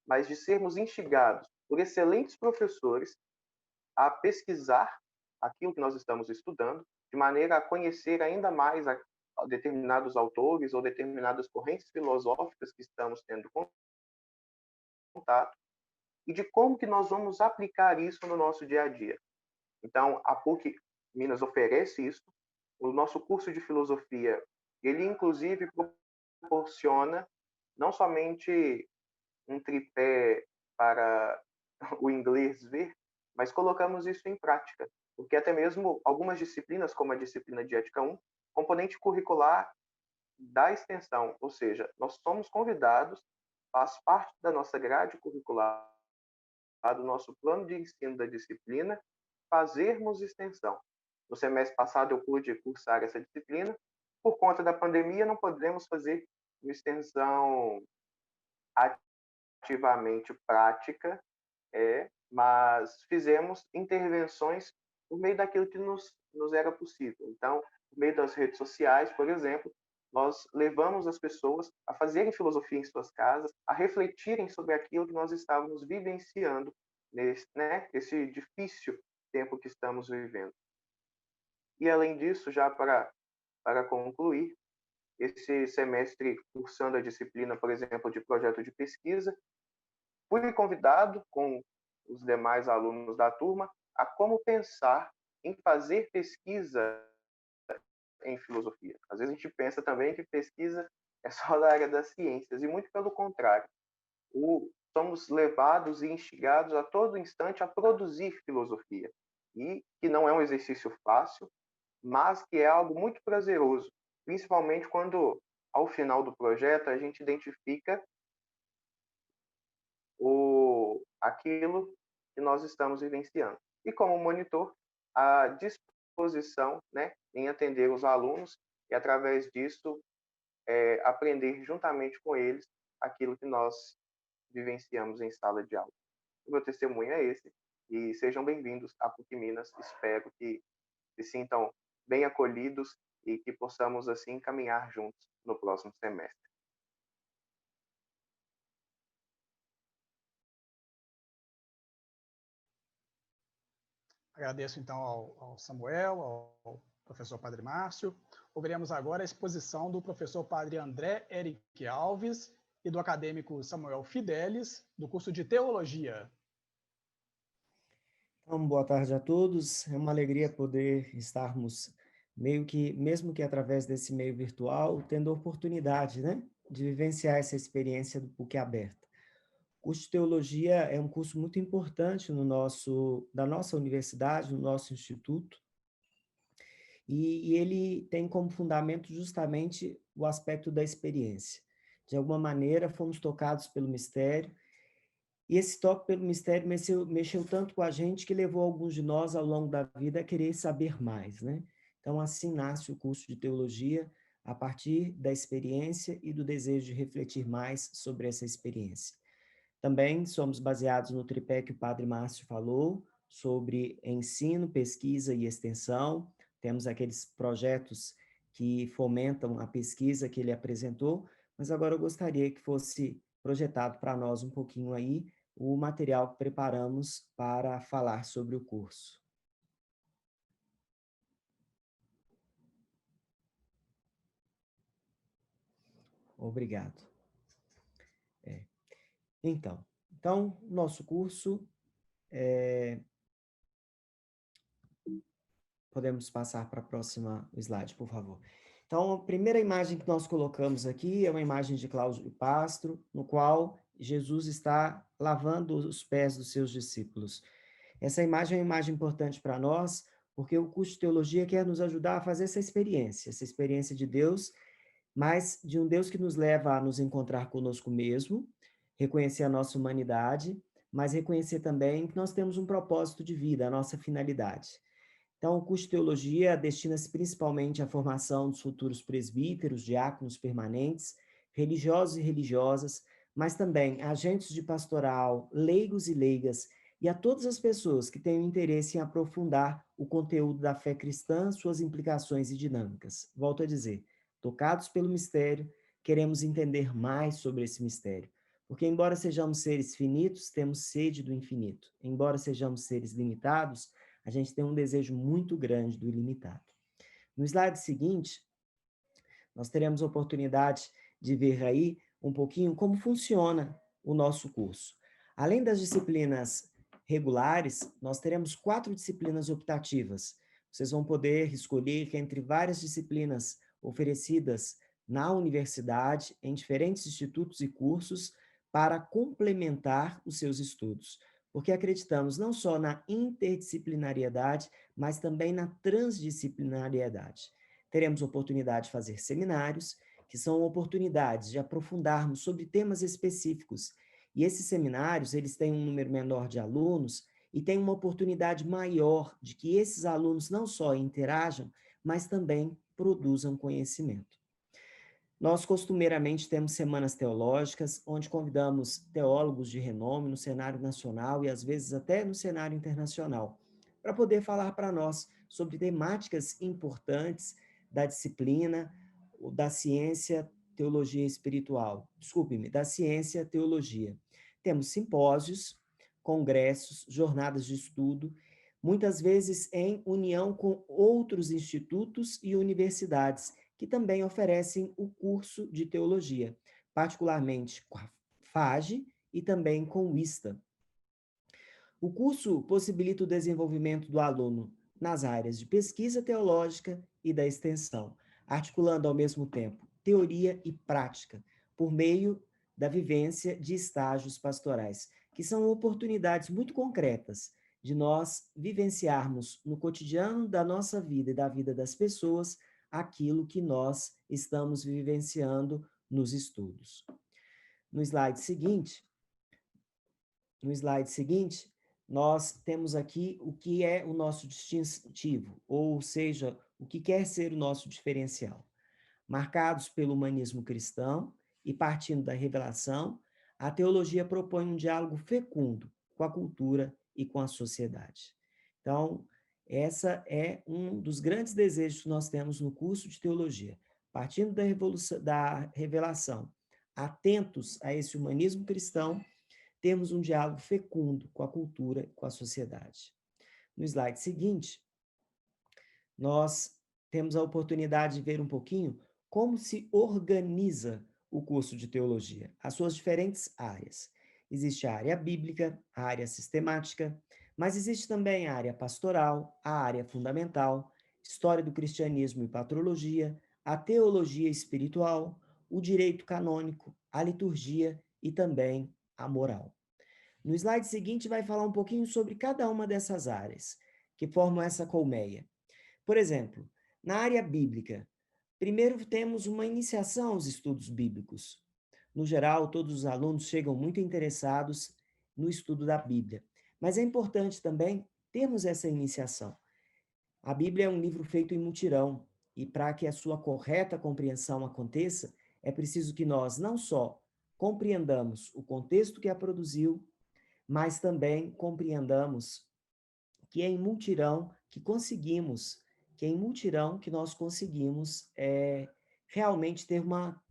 mas de sermos instigados por excelentes professores a pesquisar aquilo que nós estamos estudando, de maneira a conhecer ainda mais a determinados autores ou determinadas correntes filosóficas que estamos tendo contato, e de como que nós vamos aplicar isso no nosso dia a dia. Então, a PUC Minas oferece isso. O nosso curso de filosofia, ele inclusive proporciona não somente um tripé para o inglês ver, mas colocamos isso em prática, porque até mesmo algumas disciplinas, como a disciplina de Ética 1, componente curricular da extensão, ou seja, nós somos convidados, faz parte da nossa grade curricular, do nosso plano de ensino da disciplina, fazermos extensão. No semestre passado eu pude cursar essa disciplina. Por conta da pandemia, não podemos fazer uma extensão ativamente prática, mas fizemos intervenções por meio daquilo que nos era possível. Então, por meio das redes sociais, por exemplo, nós levamos as pessoas a fazerem filosofia em suas casas, a refletirem sobre aquilo que nós estávamos vivenciando nesse difícil tempo que estamos vivendo. E, além disso, já para concluir, esse semestre cursando a disciplina, por exemplo, de projeto de pesquisa, fui convidado com os demais alunos da turma a como pensar em fazer pesquisa em filosofia. Às vezes a gente pensa também que pesquisa é só da área das ciências, e muito pelo contrário. Somos levados e instigados a todo instante a produzir filosofia, e que não é um exercício fácil, mas que é algo muito prazeroso, principalmente quando, ao final do projeto, a gente identifica aquilo que nós estamos vivenciando. E, como monitor, a disposição em atender os alunos e, através disso, aprender juntamente com eles aquilo que nós vivenciamos em sala de aula. O meu testemunho é esse, e sejam bem-vindos à PUC Minas. Espero que se sintam bem acolhidos e que possamos, assim, caminhar juntos no próximo semestre. Agradeço, então, ao Samuel, ao professor Padre Márcio. Ouviremos agora a exposição do professor Padre André Eric Alves e do acadêmico Samuel Fidelis, do curso de Teologia. Então, boa tarde a todos. É uma alegria poder estarmos mesmo que através desse meio virtual, tendo a oportunidade, de vivenciar essa experiência do PUC Aberta. O curso de Teologia é um curso muito importante da nossa universidade, no nosso instituto, e ele tem como fundamento justamente o aspecto da experiência. De alguma maneira, fomos tocados pelo mistério, e esse toque pelo mistério mexeu tanto com a gente que levou alguns de nós, ao longo da vida, a querer saber mais, Então, assim nasce o curso de Teologia, a partir da experiência e do desejo de refletir mais sobre essa experiência. Também somos baseados no tripé que o Padre Márcio falou, sobre ensino, pesquisa e extensão. Temos aqueles projetos que fomentam a pesquisa que ele apresentou, mas agora eu gostaria que fosse projetado para nós um pouquinho aí o material que preparamos para falar sobre o curso. Obrigado. Então, nosso curso, podemos passar para a próxima slide, por favor. Então, a primeira imagem que nós colocamos aqui é uma imagem de Cláudio Pastro, no qual Jesus está lavando os pés dos seus discípulos. Essa imagem é uma imagem importante para nós, porque o curso de Teologia quer nos ajudar a fazer essa experiência de Deus, mas de um Deus que nos leva a nos encontrar conosco mesmo, reconhecer a nossa humanidade, mas reconhecer também que nós temos um propósito de vida, a nossa finalidade. Então, o curso de Teologia destina-se principalmente à formação dos futuros presbíteros, diáconos permanentes, religiosos e religiosas, mas também a agentes de pastoral, leigos e leigas, e a todas as pessoas que tenham interesse em aprofundar o conteúdo da fé cristã, suas implicações e dinâmicas. Volto a dizer, tocados pelo mistério, queremos entender mais sobre esse mistério. Porque, embora sejamos seres finitos, temos sede do infinito. Embora sejamos seres limitados, a gente tem um desejo muito grande do ilimitado. No slide seguinte, nós teremos a oportunidade de ver aí um pouquinho como funciona o nosso curso. Além das disciplinas regulares, nós teremos 4 disciplinas optativas. Vocês vão poder escolher entre várias disciplinas oferecidas na universidade, em diferentes institutos e cursos, para complementar os seus estudos. Porque acreditamos não só na interdisciplinariedade, mas também na transdisciplinariedade. Teremos oportunidade de fazer seminários, que são oportunidades de aprofundarmos sobre temas específicos. E esses seminários, eles têm um número menor de alunos e têm uma oportunidade maior de que esses alunos não só interajam, mas também produzam conhecimento. Nós, costumeiramente, temos semanas teológicas, onde convidamos teólogos de renome no cenário nacional e, às vezes, até no cenário internacional, para poder falar para nós sobre temáticas importantes da disciplina, da ciência, teologia espiritual. Desculpe-me, da ciência, teologia. Temos simpósios, congressos, jornadas de estudo, muitas vezes em união com outros institutos e universidades, que também oferecem o curso de teologia, particularmente com a FAGE e também com o ISTA. O curso possibilita o desenvolvimento do aluno nas áreas de pesquisa teológica e da extensão, articulando ao mesmo tempo teoria e prática, por meio da vivência de estágios pastorais, que são oportunidades muito concretas de nós vivenciarmos no cotidiano da nossa vida e da vida das pessoas aquilo que nós estamos vivenciando nos estudos. No slide seguinte, nós temos aqui o que é o nosso distintivo, ou seja, o que quer ser o nosso diferencial. Marcados pelo humanismo cristão e partindo da revelação, a teologia propõe um diálogo fecundo com a cultura e com a sociedade. Então, essa é um dos grandes desejos que nós temos no curso de teologia. Partindo da revelação, atentos a esse humanismo cristão, temos um diálogo fecundo com a cultura e com a sociedade. No slide seguinte, nós temos a oportunidade de ver um pouquinho como se organiza o curso de teologia, as suas diferentes áreas. Existe a área bíblica, a área sistemática, mas existe também a área pastoral, a área fundamental, história do cristianismo e patrologia, a teologia espiritual, o direito canônico, a liturgia e também a moral. No slide seguinte vai falar um pouquinho sobre cada uma dessas áreas, que formam essa colmeia. Por exemplo, na área bíblica, primeiro temos uma iniciação aos estudos bíblicos. No geral, todos os alunos chegam muito interessados no estudo da Bíblia. Mas é importante também termos essa iniciação. A Bíblia é um livro feito em mutirão, e para que a sua correta compreensão aconteça, é preciso que nós não só compreendamos o contexto que a produziu, mas também compreendamos que é em mutirão que nós conseguimos realmente ter uma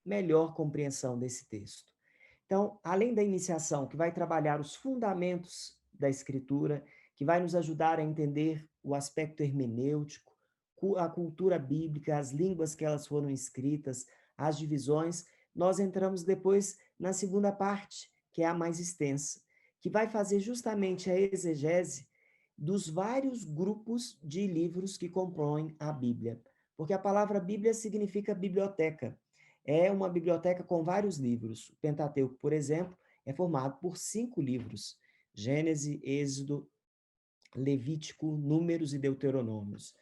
melhor compreensão desse texto. Então, além da iniciação, que vai trabalhar os fundamentos da escritura, que vai nos ajudar a entender o aspecto hermenêutico, a cultura bíblica, as línguas que elas foram escritas, as divisões, nós entramos depois na segunda parte, que é a mais extensa, que vai fazer justamente a exegese dos vários grupos de livros que compõem a Bíblia. Porque a palavra Bíblia significa biblioteca. É uma biblioteca com vários livros. O Pentateuco, por exemplo, é formado por 5 livros: Gênesis, Êxodo, Levítico, Números e Deuteronômios.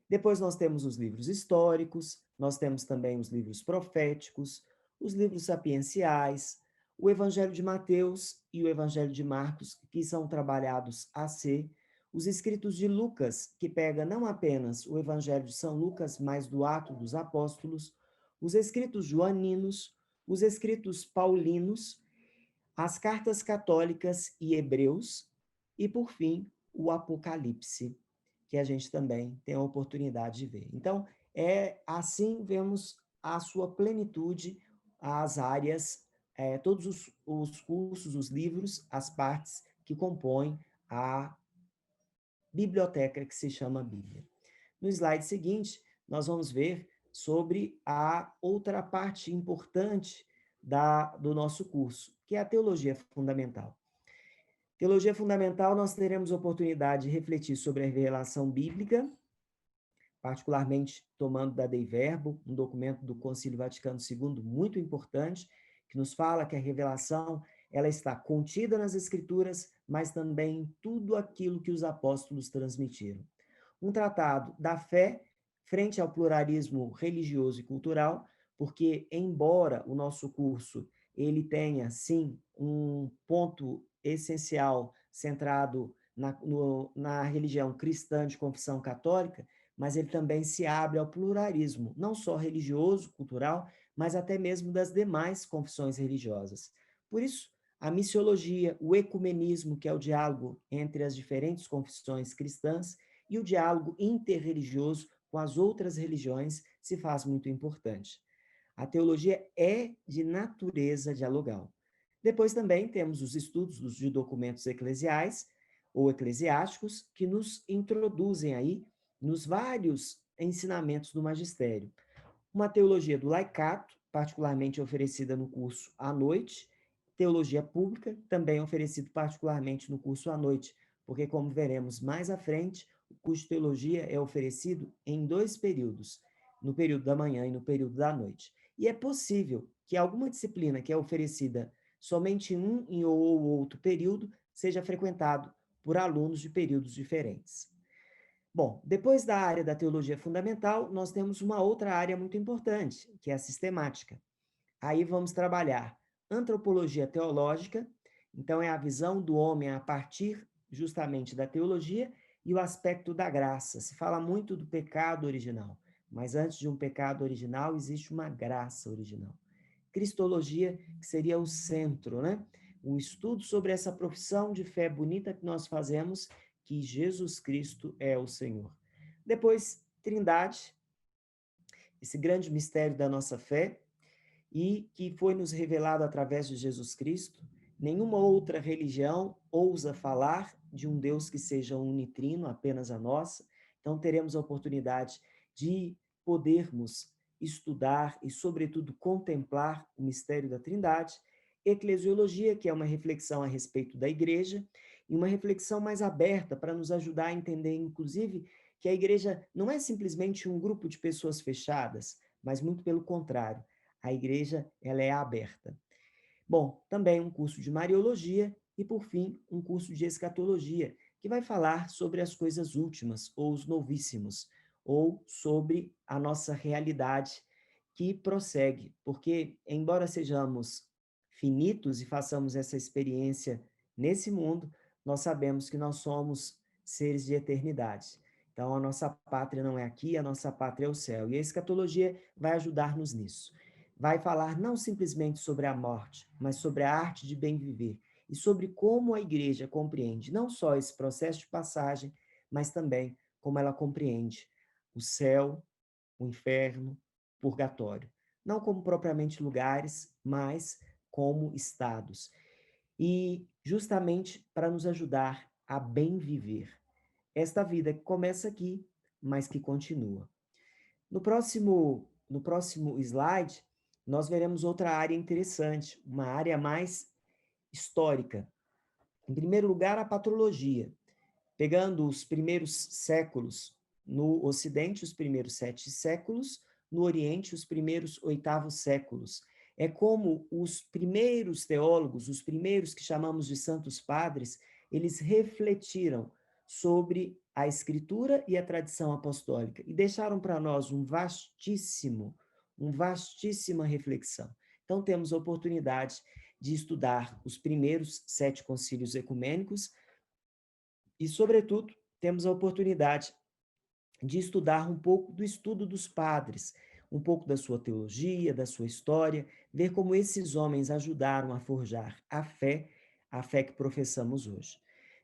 Depois nós temos os livros históricos, nós temos também os livros proféticos, os livros sapienciais, o Evangelho de Mateus e o Evangelho de Marcos, que são trabalhados a ser, os escritos de Lucas, que pega não apenas o Evangelho de São Lucas, mas do Ato dos Apóstolos, os escritos joaninos, os escritos paulinos, as cartas católicas e Hebreus, e, por fim, o Apocalipse, que a gente também tem a oportunidade de ver. Então, assim vemos a sua plenitude, as áreas, todos os cursos, os livros, as partes que compõem a biblioteca que se chama Bíblia. No slide seguinte, nós vamos ver sobre a outra parte importante do nosso curso, que é a teologia fundamental. Teologia fundamental, nós teremos oportunidade de refletir sobre a revelação bíblica, particularmente tomando da Dei Verbo, um documento do Concílio Vaticano II muito importante, que nos fala que a revelação ela está contida nas Escrituras, mas também em tudo aquilo que os apóstolos transmitiram. Um tratado da fé frente ao pluralismo religioso e cultural, porque, embora o nosso curso ele tenha, sim, um ponto essencial centrado na religião cristã de confissão católica, mas ele também se abre ao pluralismo, não só religioso, cultural, mas até mesmo das demais confissões religiosas. Por isso, a missiologia, o ecumenismo, que é o diálogo entre as diferentes confissões cristãs, e o diálogo interreligioso com as outras religiões se faz muito importante. A teologia é de natureza dialogal. Depois também temos os estudos de documentos eclesiais ou eclesiásticos que nos introduzem aí nos vários ensinamentos do magistério. Uma teologia do laicato, particularmente oferecida no curso à noite, teologia pública, também oferecido particularmente no curso à noite, porque, como veremos mais à frente, o curso de teologia é oferecido em 2 períodos, no período da manhã e no período da noite. E é possível que alguma disciplina que é oferecida somente em um ou outro período seja frequentado por alunos de períodos diferentes. Bom, depois da área da teologia fundamental, nós temos uma outra área muito importante, que é a sistemática. Aí vamos trabalhar antropologia teológica, então é a visão do homem a partir justamente da teologia, e o aspecto da graça. Se fala muito do pecado original, mas antes de um pecado original existe uma graça original. Cristologia, que seria o centro, né? Um estudo sobre essa profissão de fé bonita que nós fazemos, que Jesus Cristo é o Senhor. Depois, Trindade, esse grande mistério da nossa fé, e que foi nos revelado através de Jesus Cristo. Nenhuma outra religião ousa falar de um Deus que seja unitrino, apenas a nossa. Então, teremos a oportunidade de podermos estudar e, sobretudo, contemplar o mistério da Trindade. Eclesiologia, que é uma reflexão a respeito da igreja, e uma reflexão mais aberta para nos ajudar a entender, inclusive, que a igreja não é simplesmente um grupo de pessoas fechadas, mas muito pelo contrário, a igreja ela é aberta. Bom, também um curso de Mariologia e, por fim, um curso de Escatologia, que vai falar sobre as coisas últimas, ou os novíssimos, ou sobre a nossa realidade que prossegue, porque, embora sejamos finitos e façamos essa experiência nesse mundo, nós sabemos que nós somos seres de eternidade. Então, a nossa pátria não é aqui, a nossa pátria é o céu. E a escatologia vai ajudar-nos nisso. Vai falar não simplesmente sobre a morte, mas sobre a arte de bem viver e sobre como a igreja compreende não só esse processo de passagem, mas também como ela compreende o céu, o inferno, o purgatório. Não como propriamente lugares, mas como estados. E justamente para nos ajudar a bem viver esta vida que começa aqui, mas que continua. No próximo slide, nós veremos outra área interessante, uma área mais histórica. Em primeiro lugar, a patrologia. Pegando os primeiros séculos no Ocidente, os primeiros 7 séculos, no Oriente, os primeiros 8º séculos. É como os primeiros teólogos, os primeiros que chamamos de santos padres, eles refletiram sobre a Escritura e a tradição apostólica e deixaram para nós uma vastíssima reflexão. Então, temos a oportunidade de estudar os primeiros 7 concílios ecumênicos e, sobretudo, temos a oportunidade de estudar um pouco do estudo dos padres, um pouco da sua teologia, da sua história, ver como esses homens ajudaram a forjar a fé que professamos hoje.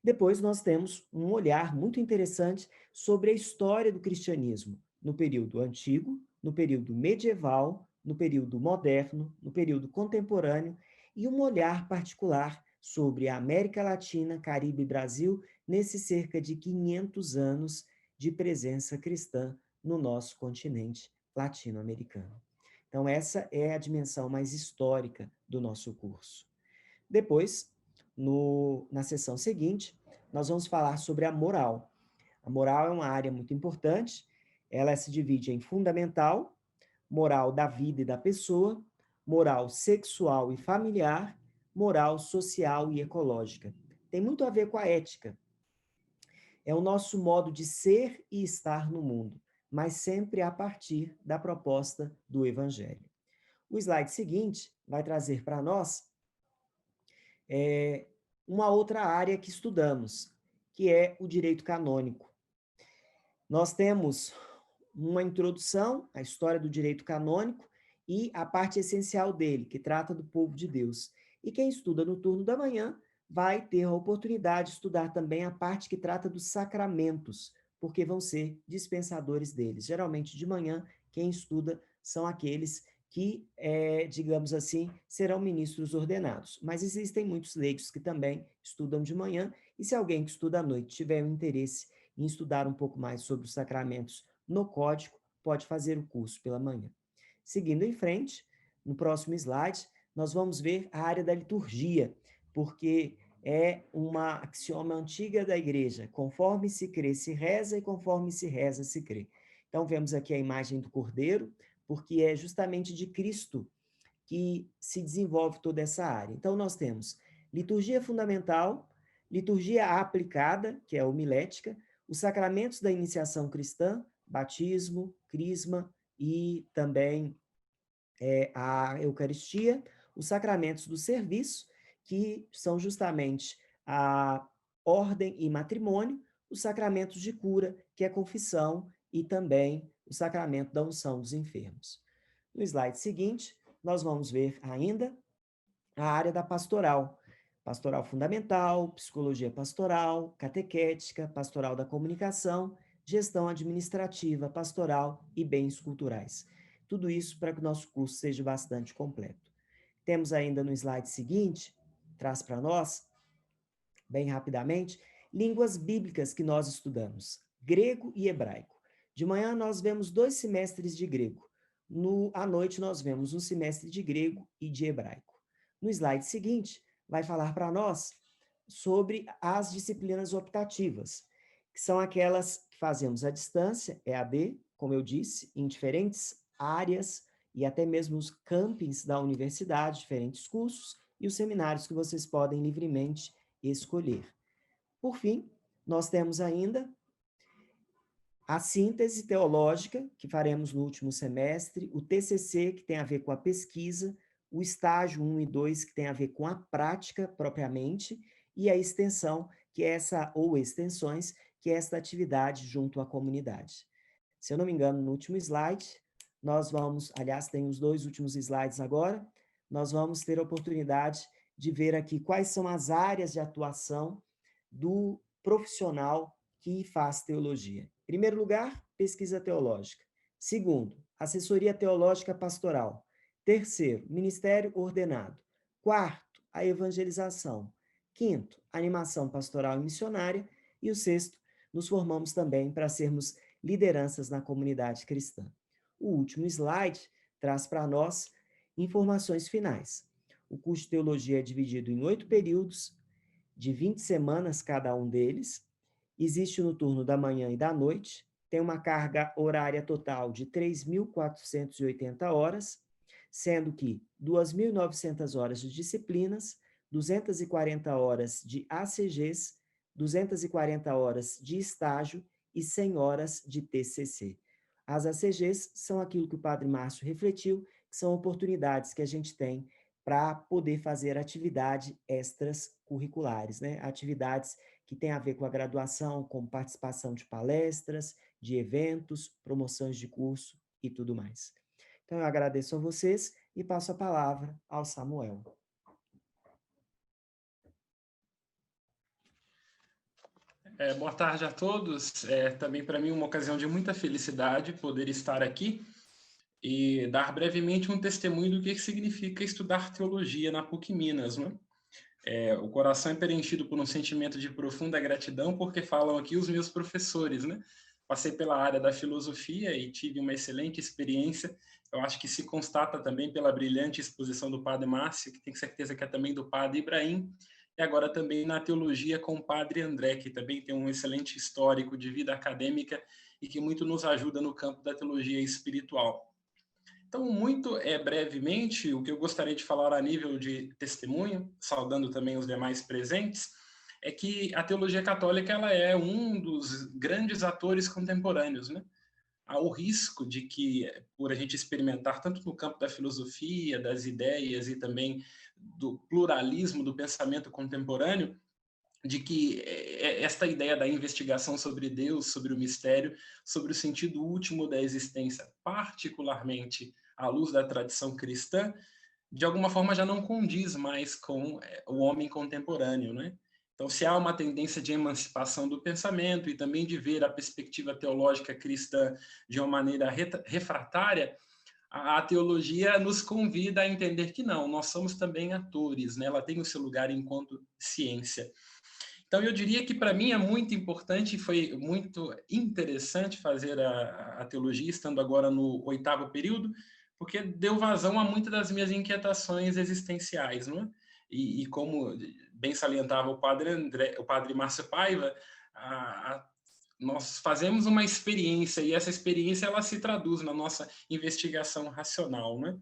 Depois nós temos um olhar muito interessante sobre a história do cristianismo no período antigo, no período medieval, no período moderno, no período contemporâneo e um olhar particular sobre a América Latina, Caribe e Brasil nesses cerca de 500 anos de presença cristã no nosso continente latino-americano. Então, essa é a dimensão mais histórica do nosso curso. Depois, na sessão seguinte, nós vamos falar sobre a moral. A moral é uma área muito importante, ela se divide em fundamental, moral da vida e da pessoa, moral sexual e familiar, moral social e ecológica. Tem muito a ver com a ética. É o nosso modo de ser e estar no mundo, mas sempre a partir da proposta do Evangelho. O slide seguinte vai trazer para nós uma outra área que estudamos, que é o direito canônico. Nós temos uma introdução à história do direito canônico e a parte essencial dele, que trata do povo de Deus. E quem estuda no turno da manhã vai ter a oportunidade de estudar também a parte que trata dos sacramentos, porque vão ser dispensadores deles. Geralmente, de manhã, quem estuda são aqueles que, digamos assim, serão ministros ordenados. Mas existem muitos leigos que também estudam de manhã, e se alguém que estuda à noite tiver um interesse em estudar um pouco mais sobre os sacramentos no código, pode fazer o curso pela manhã. Seguindo em frente, no próximo slide, nós vamos ver a área da liturgia, porque é uma axioma antiga da igreja, conforme se crê, se reza, e conforme se reza, se crê. Então, vemos aqui a imagem do Cordeiro, porque é justamente de Cristo que se desenvolve toda essa área. Então, nós temos liturgia fundamental, liturgia aplicada, que é a homilética, os sacramentos da iniciação cristã, batismo, crisma e também a Eucaristia, os sacramentos do serviço, que são justamente a ordem e matrimônio, os sacramentos de cura, que é a confissão, e também o sacramento da unção dos enfermos. No slide seguinte, nós vamos ver ainda a área da pastoral. Pastoral fundamental, psicologia pastoral, catequética, pastoral da comunicação, gestão administrativa, pastoral e bens culturais. Tudo isso para que o nosso curso seja bastante completo. Temos ainda no slide seguinte, traz para nós, bem rapidamente, línguas bíblicas que nós estudamos, grego e hebraico. De manhã nós vemos 2 semestres de grego. À noite nós vemos um semestre de grego e de hebraico. No slide seguinte, vai falar para nós sobre as disciplinas optativas, que são aquelas que fazemos à distância, EAD, como eu disse, em diferentes áreas e até mesmo os campings da universidade, diferentes cursos, e os seminários que vocês podem livremente escolher. Por fim, nós temos ainda a síntese teológica, que faremos no último semestre, o TCC, que tem a ver com a pesquisa, o estágio 1 e 2, que tem a ver com a prática propriamente, e a extensão, que é ou extensões, que é esta atividade junto à comunidade. Se eu não me engano, no último slide, nós vamos, aliás, tem os 2 últimos slides agora, nós vamos ter a oportunidade de ver aqui quais são as áreas de atuação do profissional que faz teologia. Em primeiro lugar, pesquisa teológica. Segundo, assessoria teológica pastoral. Terceiro, ministério ordenado. Quarto, a evangelização. Quinto, animação pastoral e missionária. E o sexto, nos formamos também para sermos lideranças na comunidade cristã. O último slide traz para nós informações finais. O curso de teologia é dividido em 8 períodos, de 20 semanas cada um deles. Existe no turno da manhã e da noite. Tem uma carga horária total de 3.480 horas, sendo que 2.900 horas de disciplinas, 240 horas de ACGs, 240 horas de estágio e 100 horas de TCC. As ACGs são aquilo que o Padre Márcio refletiu, que são oportunidades que a gente tem para poder fazer atividades extras curriculares, né? Atividades que têm a ver com a graduação, como participação de palestras, de eventos, promoções de curso e tudo mais. Então, eu agradeço a vocês e passo a palavra ao Samuel. Boa tarde a todos. Também para mim uma ocasião de muita felicidade poder estar aqui e dar brevemente um testemunho do que significa estudar teologia na PUC Minas, né? O coração é preenchido por um sentimento de profunda gratidão, porque falam aqui os meus professores, né? Passei pela área da filosofia e tive uma excelente experiência. Eu acho que se constata também pela brilhante exposição do padre Márcio, que tenho certeza que é também do padre Ibrahim, e agora também na teologia com o padre André, que também tem um excelente histórico de vida acadêmica e que muito nos ajuda no campo da teologia espiritual. Então, muito brevemente, o que eu gostaria de falar a nível de testemunho, saudando também os demais presentes, é que a teologia católica ela é um dos grandes atores contemporâneos, né? Há o risco de que, por a gente experimentar tanto no campo da filosofia, das ideias e também do pluralismo do pensamento contemporâneo, de que esta ideia da investigação sobre Deus, sobre o mistério, sobre o sentido último da existência, particularmente à luz da tradição cristã, de alguma forma já não condiz mais com o homem contemporâneo, né? Então, se há uma tendência de emancipação do pensamento e também de ver a perspectiva teológica cristã de uma maneira refratária, a teologia nos convida a entender que não, nós somos também atores, né? Ela tem o seu lugar enquanto ciência. Então, eu diria que para mim é muito importante e foi muito interessante fazer a teologia, estando agora no 8º período, porque deu vazão a muitas das minhas inquietações existenciais, não é? E como bem salientava o padre Márcio Paiva, nós fazemos uma experiência e essa experiência ela se traduz na nossa investigação racional, né?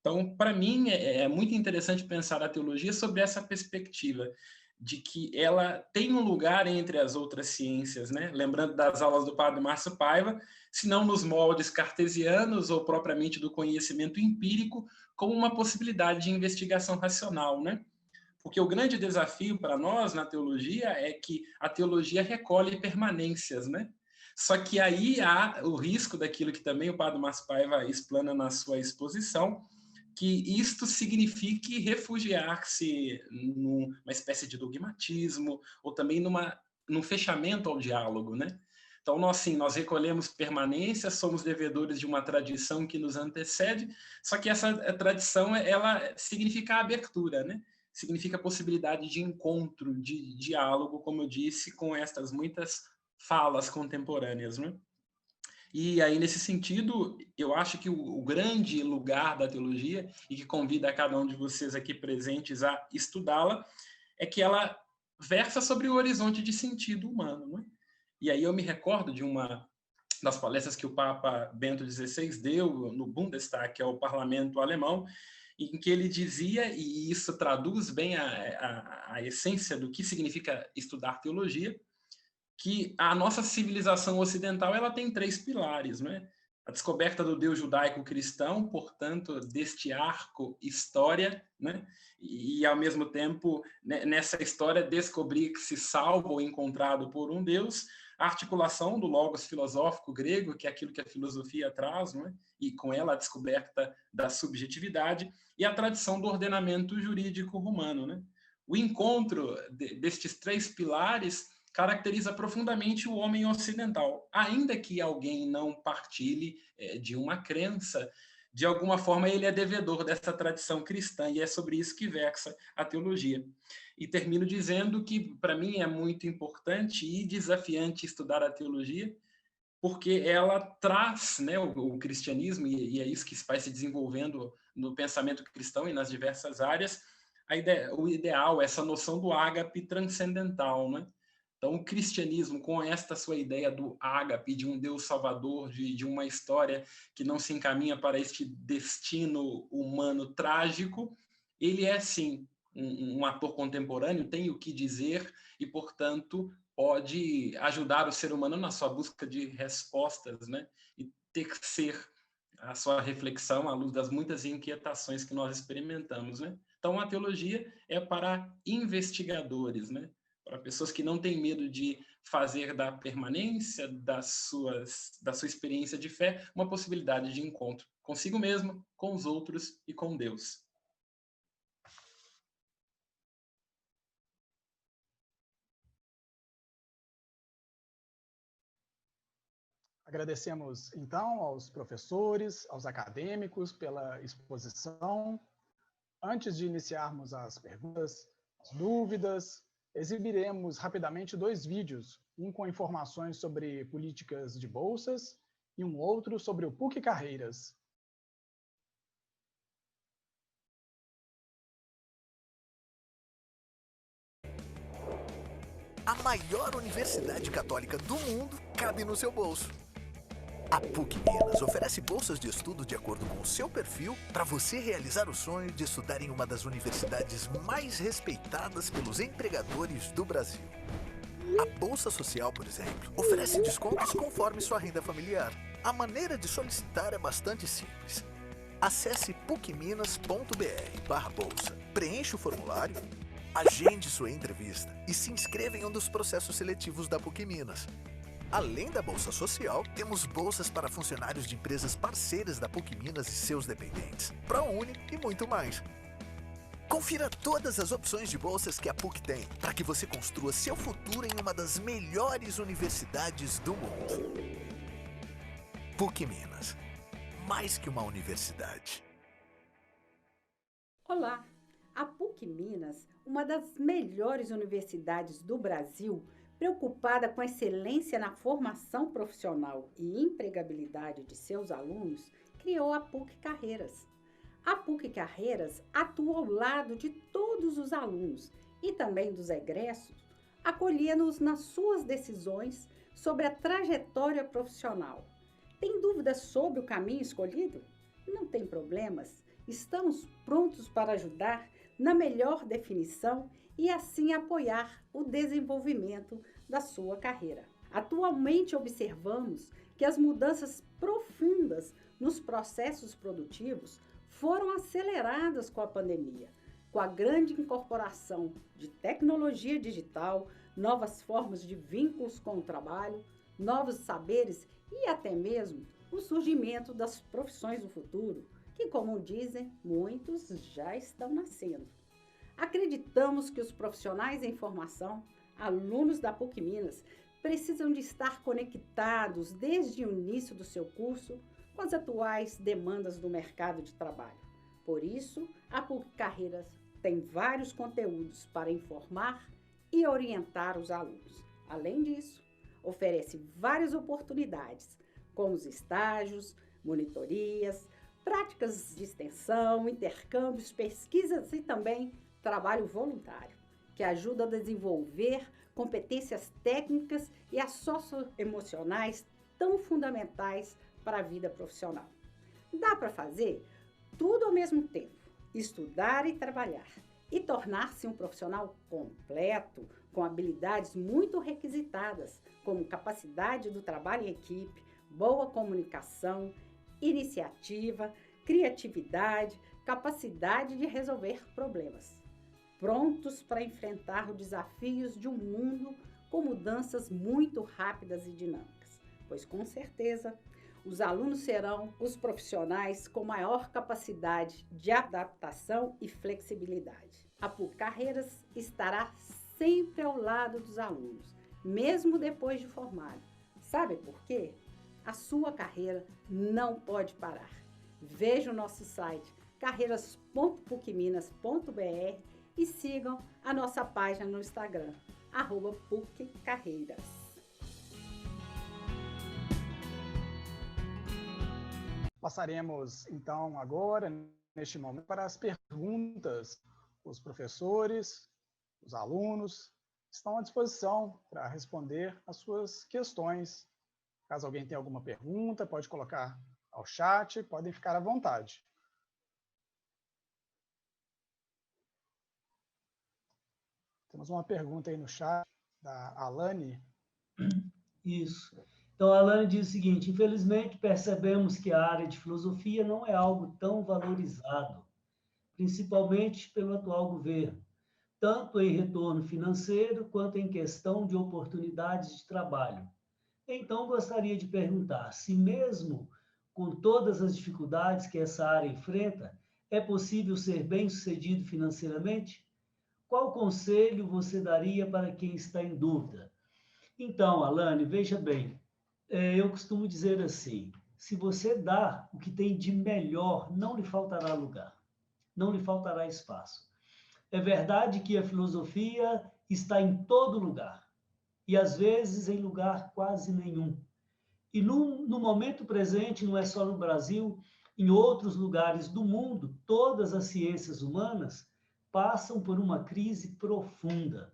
Então, para mim, é muito interessante pensar a teologia sobre essa perspectiva de que ela tem um lugar entre as outras ciências, né? Lembrando das aulas do padre Márcio Paiva, se não nos moldes cartesianos ou propriamente do conhecimento empírico, como uma possibilidade de investigação racional, né? Porque o grande desafio para nós na teologia é que a teologia recolhe permanências, né? Só que aí há o risco daquilo que também o padre Márcio Paiva explana na sua exposição, que isto signifique refugiar-se numa espécie de dogmatismo ou também num fechamento ao diálogo, né? Então, nós recolhemos permanência, somos devedores de uma tradição que nos antecede, só que essa tradição, ela significa abertura, né? Significa possibilidade de encontro, de diálogo, como eu disse, com estas muitas falas contemporâneas, né? E aí, nesse sentido, eu acho que o grande lugar da teologia, e que convida a cada um de vocês aqui presentes a estudá-la, é que ela versa sobre o horizonte de sentido humano, né? E aí eu me recordo de uma das palestras que o Papa Bento XVI deu no Bundestag, que é o parlamento alemão, em que ele dizia, e isso traduz bem a essência do que significa estudar teologia, que a nossa civilização ocidental ela tem 3 pilares, né? A descoberta do Deus judaico-cristão, portanto, deste arco história, né? E, ao mesmo tempo, nessa história, descobrir-se salvo ou encontrado por um Deus, a articulação do logos filosófico grego, que é aquilo que a filosofia traz, né? E com ela a descoberta da subjetividade, e a tradição do ordenamento jurídico romano, né? O encontro destes 3 pilares caracteriza profundamente o homem ocidental. Ainda que alguém não partilhe de uma crença, de alguma forma ele é devedor dessa tradição cristã, e é sobre isso que versa a teologia. E termino dizendo que, para mim, é muito importante e desafiante estudar a teologia, porque ela traz, né, o cristianismo, e é isso que vai se desenvolvendo no pensamento cristão e nas diversas áreas, o ideal, essa noção do ágape transcendental, né? Então, o cristianismo, com esta sua ideia do ágape, de um Deus salvador, de uma história que não se encaminha para este destino humano trágico, ele é, sim, um ator contemporâneo, tem o que dizer e, portanto, pode ajudar o ser humano na sua busca de respostas, né? E tecer a sua reflexão à luz das muitas inquietações que nós experimentamos, né? Então, a teologia é para investigadores, né? Para pessoas que não têm medo de fazer da permanência da sua experiência de fé uma possibilidade de encontro consigo mesmo, com os outros e com Deus. Agradecemos, então, aos professores, aos acadêmicos pela exposição. Antes de iniciarmos as perguntas, as dúvidas, exibiremos rapidamente 2 vídeos, um com informações sobre políticas de bolsas e um outro sobre o PUC Carreiras. A maior universidade católica do mundo cabe no seu bolso. A PUC Minas oferece bolsas de estudo de acordo com o seu perfil para você realizar o sonho de estudar em uma das universidades mais respeitadas pelos empregadores do Brasil. A Bolsa Social, por exemplo, oferece descontos conforme sua renda familiar. A maneira de solicitar é bastante simples. Acesse pucminas.br/bolsa, preencha o formulário, agende sua entrevista e se inscreva em um dos processos seletivos da PUC Minas. Além da Bolsa Social, temos bolsas para funcionários de empresas parceiras da PUC Minas e seus dependentes, ProUni e muito mais. Confira todas as opções de bolsas que a PUC tem, para que você construa seu futuro em uma das melhores universidades do mundo. PUC Minas, mais que uma universidade. Olá! A PUC Minas, uma das melhores universidades do Brasil, preocupada com a excelência na formação profissional e empregabilidade de seus alunos, criou a PUC Carreiras. A PUC Carreiras atua ao lado de todos os alunos e também dos egressos, acolhendo-os nas suas decisões sobre a trajetória profissional. Tem dúvidas sobre o caminho escolhido? Não tem problemas. Estamos prontos para ajudar na melhor definição e assim apoiar o desenvolvimento da sua carreira. Atualmente observamos que as mudanças profundas nos processos produtivos foram aceleradas com a pandemia, com a grande incorporação de tecnologia digital, novas formas de vínculos com o trabalho, novos saberes e até mesmo o surgimento das profissões do futuro, que, como dizem, muitos já estão nascendo. Acreditamos que os profissionais em formação, alunos da PUC Minas, precisam de estar conectados desde o início do seu curso com as atuais demandas do mercado de trabalho. Por isso, a PUC Carreiras tem vários conteúdos para informar e orientar os alunos. Além disso, oferece várias oportunidades, como os estágios, monitorias, práticas de extensão, intercâmbios, pesquisas e também trabalho voluntário, que ajuda a desenvolver competências técnicas e as socioemocionais tão fundamentais para a vida profissional. Dá para fazer tudo ao mesmo tempo, estudar e trabalhar, e tornar-se um profissional completo, com habilidades muito requisitadas, como capacidade do trabalho em equipe, boa comunicação, iniciativa, criatividade, capacidade de resolver problemas. Prontos para enfrentar os desafios de um mundo com mudanças muito rápidas e dinâmicas, pois com certeza os alunos serão os profissionais com maior capacidade de adaptação e flexibilidade. A PUC Carreiras estará sempre ao lado dos alunos, mesmo depois de formado. Sabe por quê? A sua carreira não pode parar. Veja o nosso site carreiras.pucminas.br e sigam a nossa página no Instagram, @PUCCarreiras. Passaremos, então, agora, neste momento, para as perguntas. Os professores, os alunos estão à disposição para responder as suas questões. Caso alguém tenha alguma pergunta, pode colocar ao chat, podem ficar à vontade. Temos uma pergunta aí no chat, da Alane. Isso. Então, a Alane diz o seguinte: infelizmente, percebemos que a área de filosofia não é algo tão valorizado, principalmente pelo atual governo. tanto em retorno financeiro quanto em questão de oportunidades de trabalho. Então, gostaria de perguntar se mesmo com todas as dificuldades que essa área enfrenta, é possível ser bem-sucedido financeiramente? Qual conselho você daria para quem está em dúvida? Então, Alane, veja bem, eu costumo dizer assim, se você dá o que tem de melhor, não lhe faltará lugar, não lhe faltará espaço. É verdade que a filosofia está em todo lugar, e às vezes em lugar quase nenhum. E no momento presente, não é só no Brasil, em outros lugares do mundo, todas as ciências humanas passam por uma crise profunda.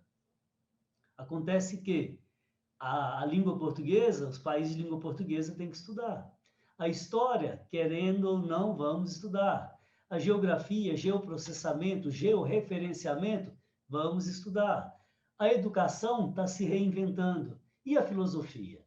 Acontece que a língua portuguesa, os países de língua portuguesa têm que estudar. A história, querendo ou não, vamos estudar. A geografia, geoprocessamento, georreferenciamento, vamos estudar. A educação está se reinventando. E a filosofia?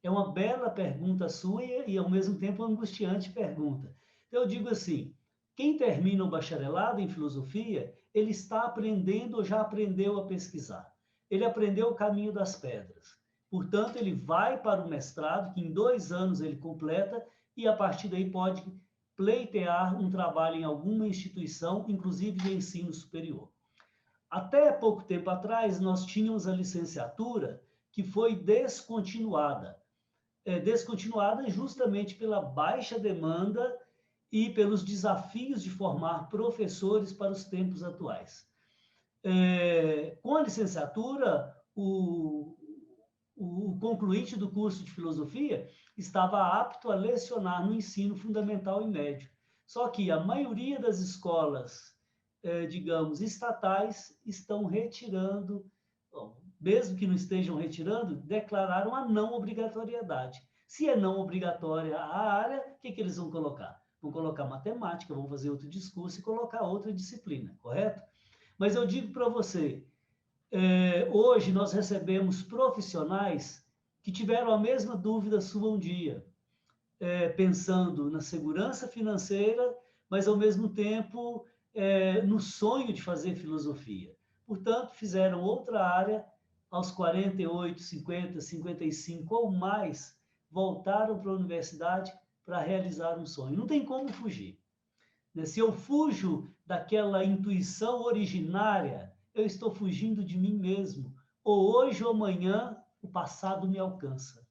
É uma bela pergunta sua e, ao mesmo tempo, uma angustiante pergunta. Então, eu digo assim, quem termina o bacharelado em filosofia, ele está aprendendo ou já aprendeu a pesquisar. Ele aprendeu o caminho das pedras. Portanto, ele vai para o mestrado, que em 2 anos ele completa, e a partir daí pode pleitear um trabalho em alguma instituição, inclusive de ensino superior. Até pouco tempo atrás, nós tínhamos a licenciatura que foi descontinuada. Descontinuada justamente pela baixa demanda e pelos desafios de formar professores para os tempos atuais. Com a licenciatura, o concluinte do curso de filosofia estava apto a lecionar no ensino fundamental e médio. Só que a maioria das escolas, digamos, estatais, estão retirando, mesmo que não estejam retirando, declararam a não obrigatoriedade. Se é não obrigatória a área, o que eles vão colocar? Vão colocar matemática, vão fazer outro discurso e colocar outra disciplina, correto? Mas eu digo para você, hoje nós recebemos profissionais que tiveram a mesma dúvida sua um dia, pensando na segurança financeira, mas ao mesmo tempo no sonho de fazer filosofia. Portanto, fizeram outra área, aos 48, 50, 55 ou mais, voltaram para a universidade para realizar um sonho. Não tem como fugir. Se eu fujo daquela intuição originária, eu estou fugindo de mim mesmo. Ou hoje ou amanhã, o passado me alcança.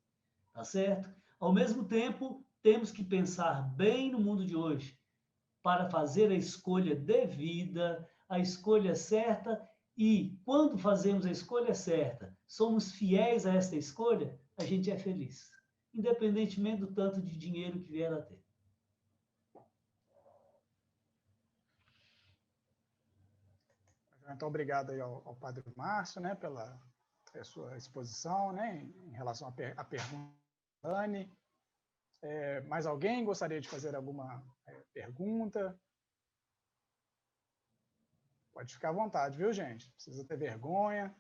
Tá certo? Ao mesmo tempo, temos que pensar bem no mundo de hoje, para fazer a escolha devida, a escolha certa. E quando fazemos a escolha certa, somos fiéis a esta escolha, a gente é feliz, independentemente do tanto de dinheiro que vier a ter. Então, obrigado aí ao Padre Márcio, né, pela sua exposição, né, em relação à pergunta da Anne. Mais alguém gostaria de fazer alguma pergunta? Pode ficar à vontade, viu, gente? Não precisa ter vergonha,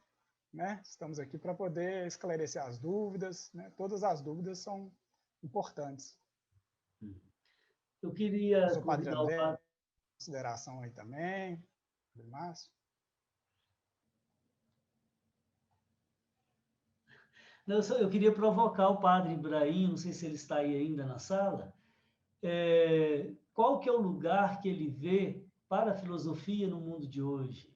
né? Estamos aqui para poder esclarecer as dúvidas, né? Todas as dúvidas são importantes. Eu queria o Padre André, consideração aí também, Padre Márcio. Eu queria provocar o Padre Ibrahim, não sei se ele está aí ainda na sala, qual que é o lugar que ele vê para a filosofia no mundo de hoje?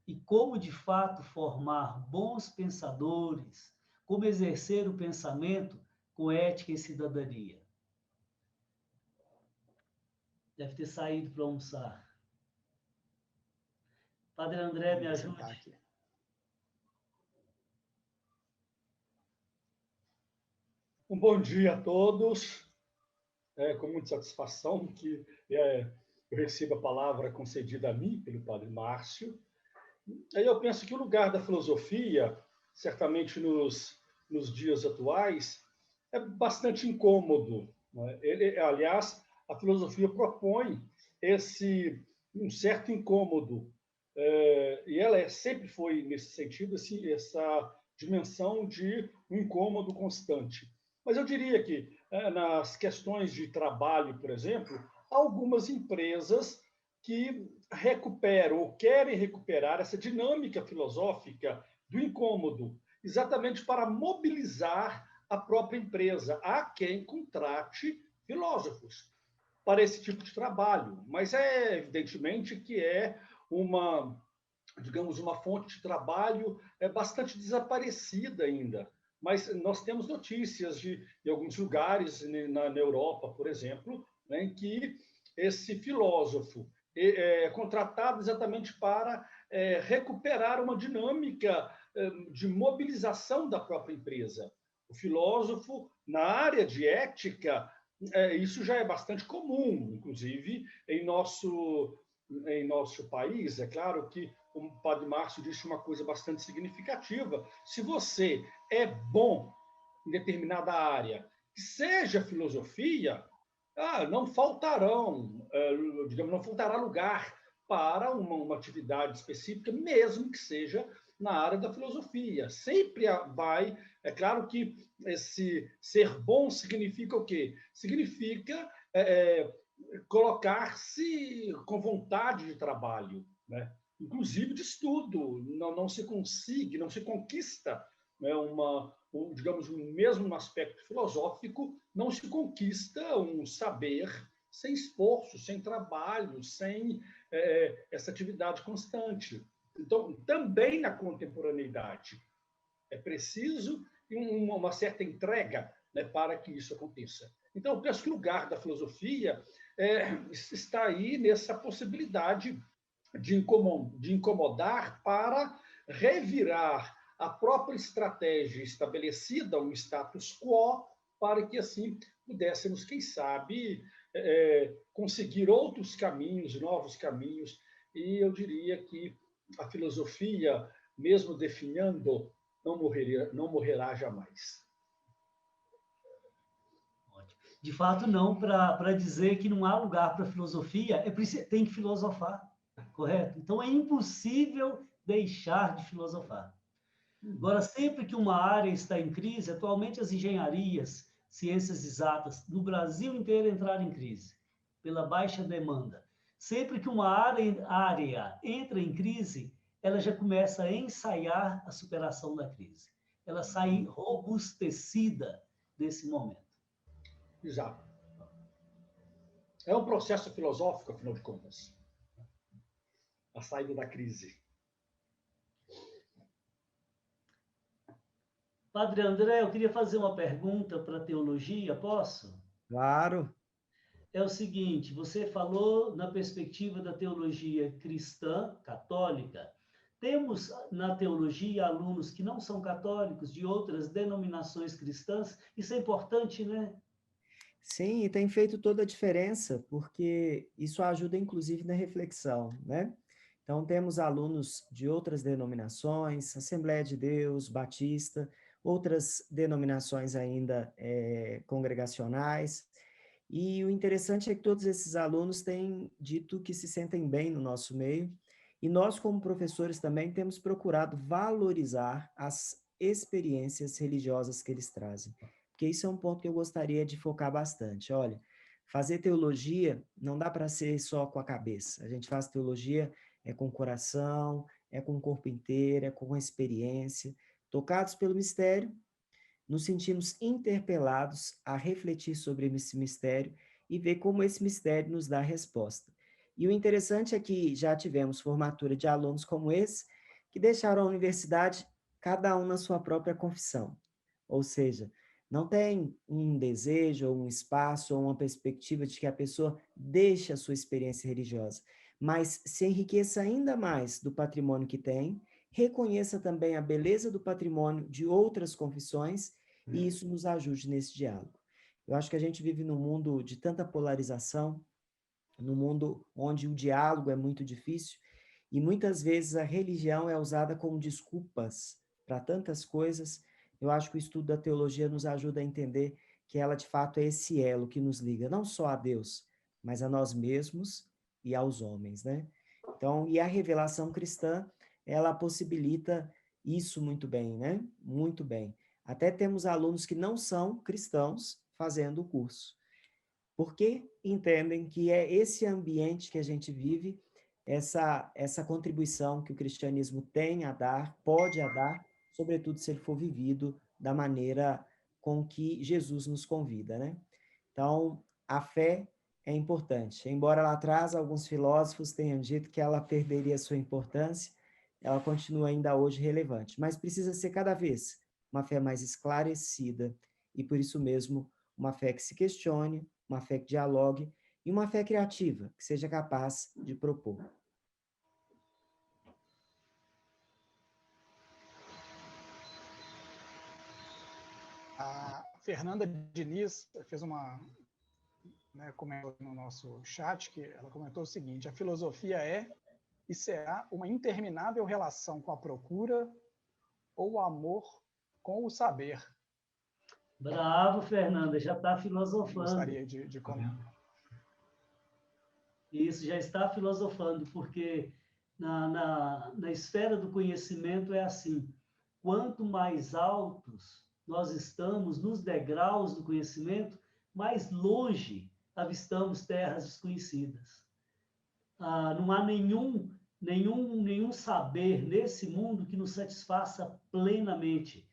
E como, de fato, formar bons pensadores, como exercer o pensamento com ética e cidadania? Deve ter saído para almoçar. Padre André, me ajude. Um bom dia a todos. É com muita satisfação que eu recebo a palavra concedida a mim pelo Padre Márcio. Aí eu penso que o lugar da filosofia, certamente nos dias atuais, é bastante incômodo. Né? Aliás, a filosofia propõe um certo incômodo. E ela sempre foi, nesse sentido, essa dimensão de um incômodo constante. Mas eu diria que, nas questões de trabalho, por exemplo, algumas empresas que recuperam ou querem recuperar essa dinâmica filosófica do incômodo, exatamente para mobilizar a própria empresa. Há quem contrate filósofos para esse tipo de trabalho, mas é evidentemente que é digamos, uma fonte de trabalho bastante desaparecida ainda. Mas nós temos notícias de alguns lugares na Europa, por exemplo, né, em que esse filósofo é contratado exatamente para recuperar uma dinâmica de mobilização da própria empresa. O filósofo, na área de ética, isso já é bastante comum, inclusive em nosso país. É claro que o padre Márcio disse uma coisa bastante significativa: se você é bom em determinada área, que seja filosofia, não faltarão, digamos, não faltará lugar para uma atividade específica, mesmo que seja na área da filosofia. Sempre vai. É claro que esse ser bom significa o quê? Significa colocar-se com vontade de trabalho, né? Inclusive de estudo. Não se conquista, né, digamos, mesmo no aspecto filosófico, não se conquista um saber sem esforço, sem trabalho, sem essa atividade constante. Então, também na contemporaneidade, é preciso uma certa entrega, né, para que isso aconteça. Então, eu penso que o lugar da filosofia está aí nessa possibilidade de incomodar para revirar a própria estratégia estabelecida, um status quo, para que assim pudéssemos, quem sabe, conseguir outros caminhos, novos caminhos. E eu diria que a filosofia, mesmo definhando, não morrerá jamais. De fato, não, para dizer que não há lugar para filosofia, tem que filosofar, correto? Então, é impossível deixar de filosofar. Agora, sempre que uma área está em crise, atualmente as engenharias, ciências exatas, no Brasil inteiro entraram em crise, pela baixa demanda. Sempre que uma área entra em crise, ela já começa a ensaiar a superação da crise. Ela sai robustecida desse momento. Exato. É um processo filosófico, afinal de contas. A saída da crise. Padre André, eu queria fazer uma pergunta para a teologia, posso? Claro. É o seguinte, você falou na perspectiva da teologia cristã, católica. Temos na teologia alunos que não são católicos, de outras denominações cristãs. Isso é importante, né? Sim, e tem feito toda a diferença, porque isso ajuda, inclusive, na reflexão, né? Então, temos alunos de outras denominações, Assembleia de Deus, Batista, outras denominações ainda congregacionais, e o interessante é que todos esses alunos têm dito que se sentem bem no nosso meio, e nós, como professores, também temos procurado valorizar as experiências religiosas que eles trazem. Porque isso é um ponto que eu gostaria de focar bastante. Olha, fazer teologia não dá para ser só com a cabeça. A gente faz teologia com o coração, com o corpo inteiro, com a experiência. Tocados pelo mistério, nos sentimos interpelados a refletir sobre esse mistério e ver como esse mistério nos dá resposta. E o interessante é que já tivemos formatura de alunos como esse, que deixaram a universidade, cada um na sua própria confissão. Ou seja, não tem um desejo, ou um espaço, ou uma perspectiva de que a pessoa deixe a sua experiência religiosa, mas se enriqueça ainda mais do patrimônio que tem, reconheça também a beleza do patrimônio de outras confissões, e isso nos ajude nesse diálogo. Eu acho que a gente vive num mundo de tanta polarização, num mundo onde o diálogo é muito difícil, e muitas vezes a religião é usada como desculpas para tantas coisas. Eu acho que o estudo da teologia nos ajuda a entender que ela, de fato, é esse elo que nos liga, não só a Deus, mas a nós mesmos e aos homens, né? Então, e a revelação cristã, ela possibilita isso muito bem, né? Muito bem. Até temos alunos que não são cristãos fazendo o curso. porque entendem que é esse ambiente que a gente vive, essa contribuição que o cristianismo tem a dar, pode a dar, sobretudo se ele for vivido da maneira com que Jesus nos convida, né? Então, a fé é importante. Embora lá atrás alguns filósofos tenham dito que ela perderia sua importância, ela continua ainda hoje relevante, mas precisa ser cada vez uma fé mais esclarecida e, por isso mesmo, uma fé que se questione, uma fé que dialogue e uma fé criativa, que seja capaz de propor. A Fernanda Diniz fez comentou no nosso chat, que ela comentou o seguinte: a filosofia é e será uma interminável relação com a procura ou o amor com o saber. Bravo, Fernanda, já está filosofando. Gostaria de comentar. Isso, já está filosofando, porque na esfera do conhecimento é assim, quanto mais altos nós estamos nos degraus do conhecimento, mais longe avistamos terras desconhecidas. Não há nenhum saber nesse mundo que nos satisfaça plenamente.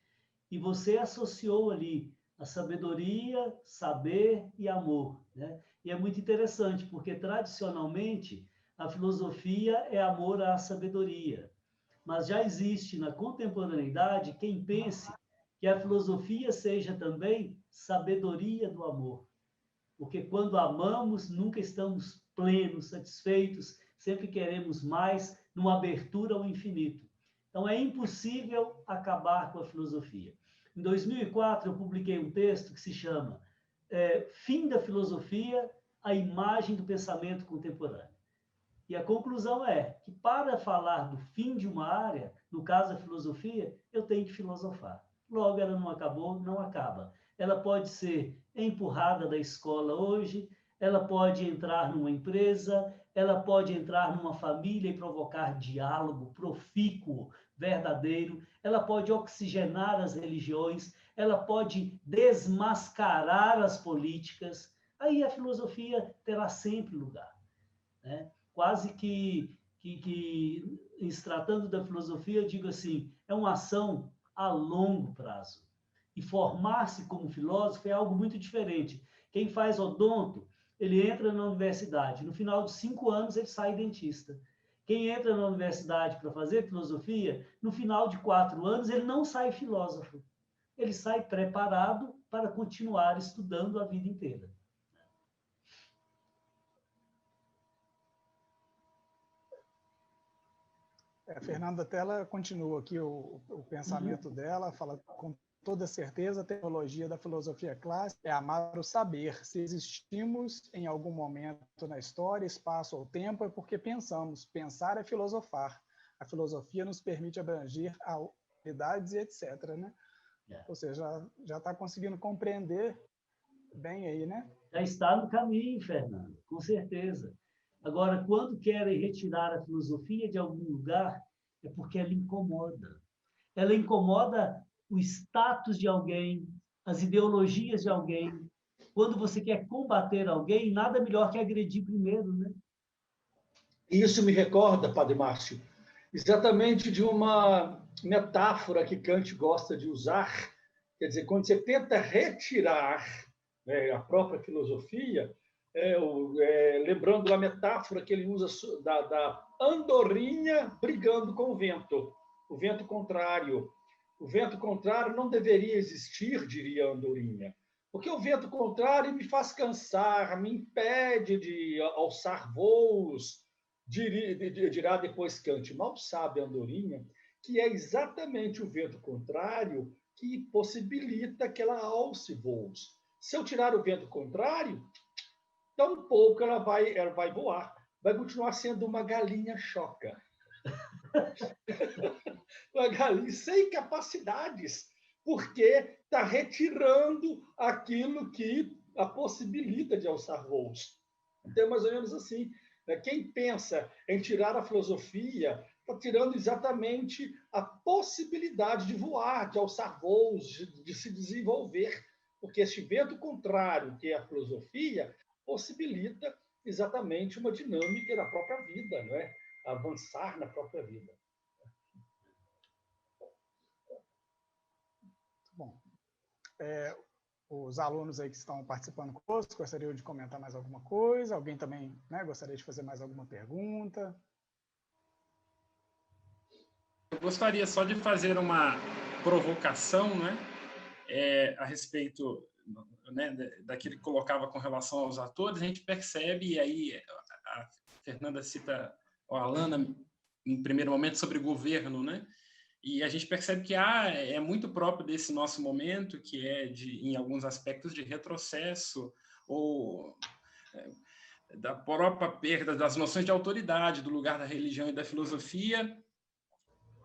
E você associou ali a sabedoria, saber e amor, né? E é muito interessante, porque tradicionalmente a filosofia é amor à sabedoria. Mas já existe na contemporaneidade quem pense que a filosofia seja também sabedoria do amor. Porque quando amamos, nunca estamos plenos, satisfeitos, sempre queremos mais, numa abertura ao infinito. Então, é impossível acabar com a filosofia. Em 2004, eu publiquei um texto que se chama Fim da Filosofia, a imagem do pensamento contemporâneo. E a conclusão é que, para falar do fim de uma área, no caso a filosofia, eu tenho que filosofar. Logo, ela não acabou, não acaba. Ela pode ser empurrada da escola hoje, ela pode entrar numa empresa, ela pode entrar numa família e provocar diálogo profícuo, verdadeiro, ela pode oxigenar as religiões, ela pode desmascarar as políticas, aí a filosofia terá sempre lugar, né? Quase que em se tratando da filosofia, eu digo assim, é uma ação a longo prazo. E formar-se como filósofo é algo muito diferente. Quem faz odonto, ele entra na universidade, no final de 5 anos ele sai dentista. Quem entra na universidade para fazer filosofia, no final de 4 anos ele não sai filósofo. Ele sai preparado para continuar estudando a vida inteira. A Fernanda Tella continua aqui o pensamento dela, fala com toda certeza, a teologia da filosofia clássica é amar o saber. Se existimos em algum momento na história, espaço ou tempo, é porque pensamos. Pensar é filosofar. A filosofia nos permite abranger a realidades e etc., né? Ou seja, já está conseguindo compreender bem aí, né? Já está no caminho, Fernando, com certeza. Agora, quando querem retirar a filosofia de algum lugar, é porque ela incomoda. Ela incomoda o status de alguém, as ideologias de alguém. Quando você quer combater alguém, nada melhor que agredir primeiro, né? Isso me recorda, Padre Márcio, exatamente de uma metáfora que Kant gosta de usar. Quer dizer, quando você tenta retirar a própria filosofia, lembrando a metáfora que ele usa da andorinha brigando com o vento contrário. O vento contrário não deveria existir, diria a andorinha, porque o vento contrário me faz cansar, me impede de alçar voos, dirá depois Kant. Mal sabe a andorinha que é exatamente o vento contrário que possibilita que ela alce voos. Se eu tirar o vento contrário, tão pouco ela vai voar. Vai continuar sendo uma galinha choca. Uma galinha sem capacidades, porque está retirando aquilo que a possibilita de alçar voos. Então, é mais ou menos assim. Quem pensa em tirar a filosofia está tirando exatamente a possibilidade de voar, de alçar voos, de se desenvolver. Porque este vento contrário, que é a filosofia, possibilita exatamente uma dinâmica da própria vida, não é? Avançar na própria vida. Bom, os alunos aí que estão participando conosco gostariam de comentar mais alguma coisa? Alguém também, né, gostaria de fazer mais alguma pergunta? Eu gostaria só de fazer uma provocação, né, a respeito, né, daquilo que colocava com relação aos atores. A gente percebe, e aí a Fernanda cita, ou a Alana, em primeiro momento, sobre governo, né? E a gente percebe que é muito próprio desse nosso momento, que é, em alguns aspectos, de retrocesso, ou da própria perda das noções de autoridade, do lugar da religião e da filosofia,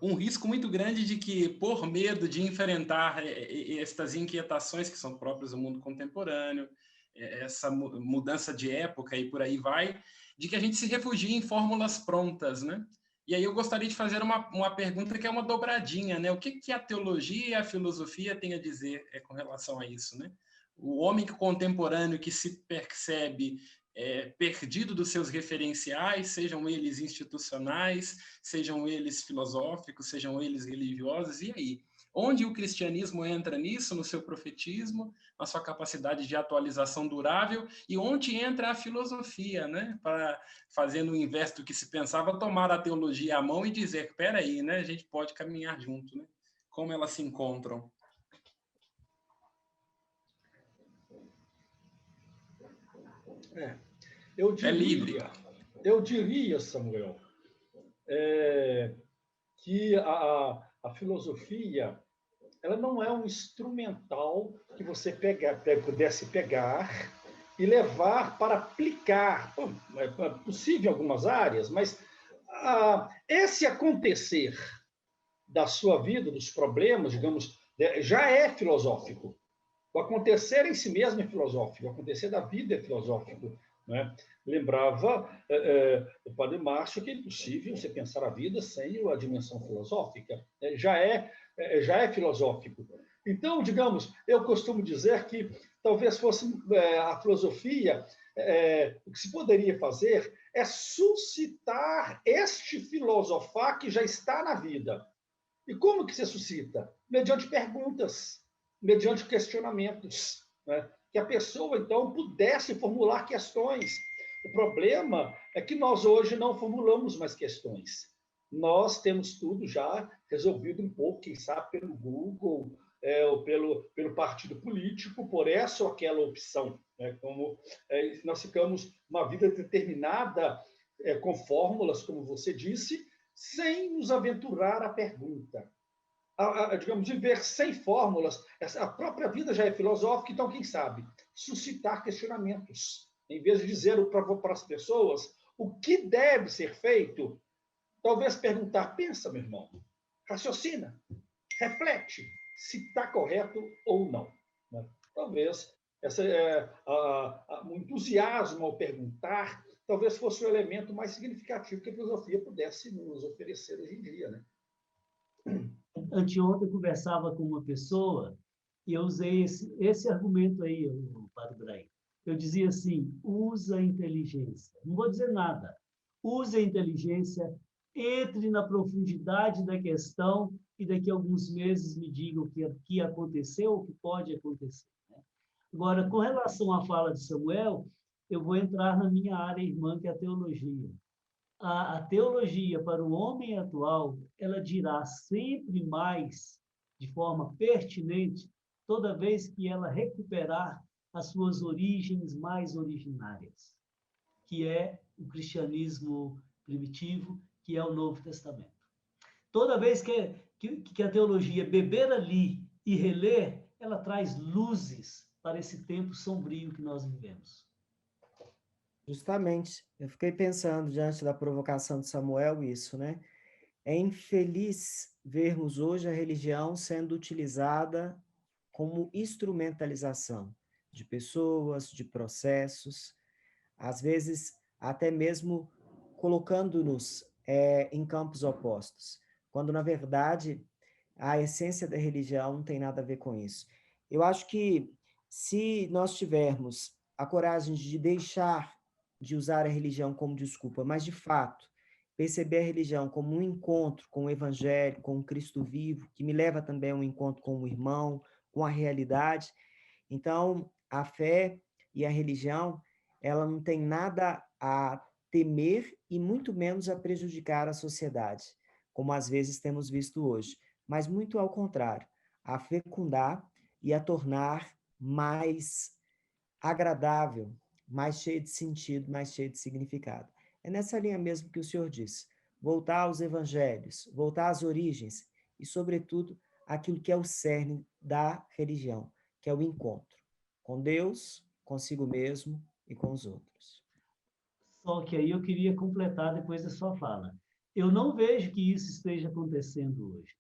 um risco muito grande de que, por medo de enfrentar estas inquietações que são próprias do mundo contemporâneo, essa mudança de época e por aí vai, de que a gente se refugie em fórmulas prontas, né? E aí eu gostaria de fazer uma pergunta que é uma dobradinha, né? O que a teologia e a filosofia têm a dizer com relação a isso, né? O homem contemporâneo que se percebe perdido dos seus referenciais, sejam eles institucionais, sejam eles filosóficos, sejam eles religiosos, e aí? Onde o cristianismo entra nisso, no seu profetismo, na sua capacidade de atualização durável, e onde entra a filosofia, né? Para, fazendo o inverso do que se pensava, tomar a teologia à mão e dizer, espera aí, né? A gente pode caminhar junto, né? Como elas se encontram? Eu diria, Samuel, que a filosofia, ela não é um instrumental que você pudesse pegar e levar para aplicar. Bom, é possível em algumas áreas, mas esse acontecer da sua vida, dos problemas, digamos, já é filosófico. O acontecer em si mesmo é filosófico, o acontecer da vida é filosófico. Né? Lembrava o padre Márcio que é impossível você pensar a vida sem a dimensão filosófica. Já é filosófico. Então, digamos, eu costumo dizer que talvez fosse a filosofia, o que se poderia fazer é suscitar este filosofar que já está na vida. E como que se suscita? Mediante perguntas, mediante questionamentos, né? Que a pessoa, então, pudesse formular questões. O problema é que nós hoje não formulamos mais questões. Nós temos tudo já resolvido um pouco, quem sabe, pelo Google, ou pelo partido político, por essa ou aquela opção. Né? Como nós ficamos uma vida determinada com fórmulas, como você disse, sem nos aventurar à pergunta. Digamos, viver sem fórmulas, a própria vida já é filosófica, então, quem sabe, suscitar questionamentos. Em vez de dizer para as pessoas o que deve ser feito, talvez perguntar, pensa, meu irmão, raciocina, reflete se está correto ou não. Né? Talvez o entusiasmo ao perguntar talvez fosse o elemento mais significativo que a filosofia pudesse nos oferecer hoje em dia. Né? Anteontem eu conversava com uma pessoa e eu usei esse argumento aí, o Padre Brahim. Eu dizia assim, usa a inteligência. Não vou dizer nada. Use a inteligência, entre na profundidade da questão e daqui a alguns meses me diga o que aconteceu, o que pode acontecer. Né? Agora, com relação à fala de Samuel, eu vou entrar na minha área irmã, que é a teologia. A teologia para o homem atual, ela dirá sempre mais, de forma pertinente, toda vez que ela recuperar as suas origens mais originárias, que é o cristianismo primitivo, que é o Novo Testamento. Toda vez que a teologia beber ali e reler, ela traz luzes para esse tempo sombrio que nós vivemos. Justamente, eu fiquei pensando, diante da provocação de Samuel, isso, né? É infeliz vermos hoje a religião sendo utilizada como instrumentalização de pessoas, de processos, às vezes até mesmo colocando-nos em campos opostos, quando, na verdade, a essência da religião não tem nada a ver com isso. Eu acho que, se nós tivermos a coragem de deixar de usar a religião como desculpa, mas, de fato, perceber a religião como um encontro com o Evangelho, com o Cristo vivo, que me leva também a um encontro com o irmão, com a realidade. Então, a fé e a religião, ela não tem nada a temer e muito menos a prejudicar a sociedade, como às vezes temos visto hoje, mas muito ao contrário, a fecundar e a tornar mais agradável, mais cheia de sentido, mais cheia de significado. É nessa linha mesmo que o senhor disse, voltar aos evangelhos, voltar às origens e, sobretudo, aquilo que é o cerne da religião, que é o encontro com Deus, consigo mesmo e com os outros. Só que aí eu queria completar depois da sua fala. Eu não vejo que isso esteja acontecendo hoje.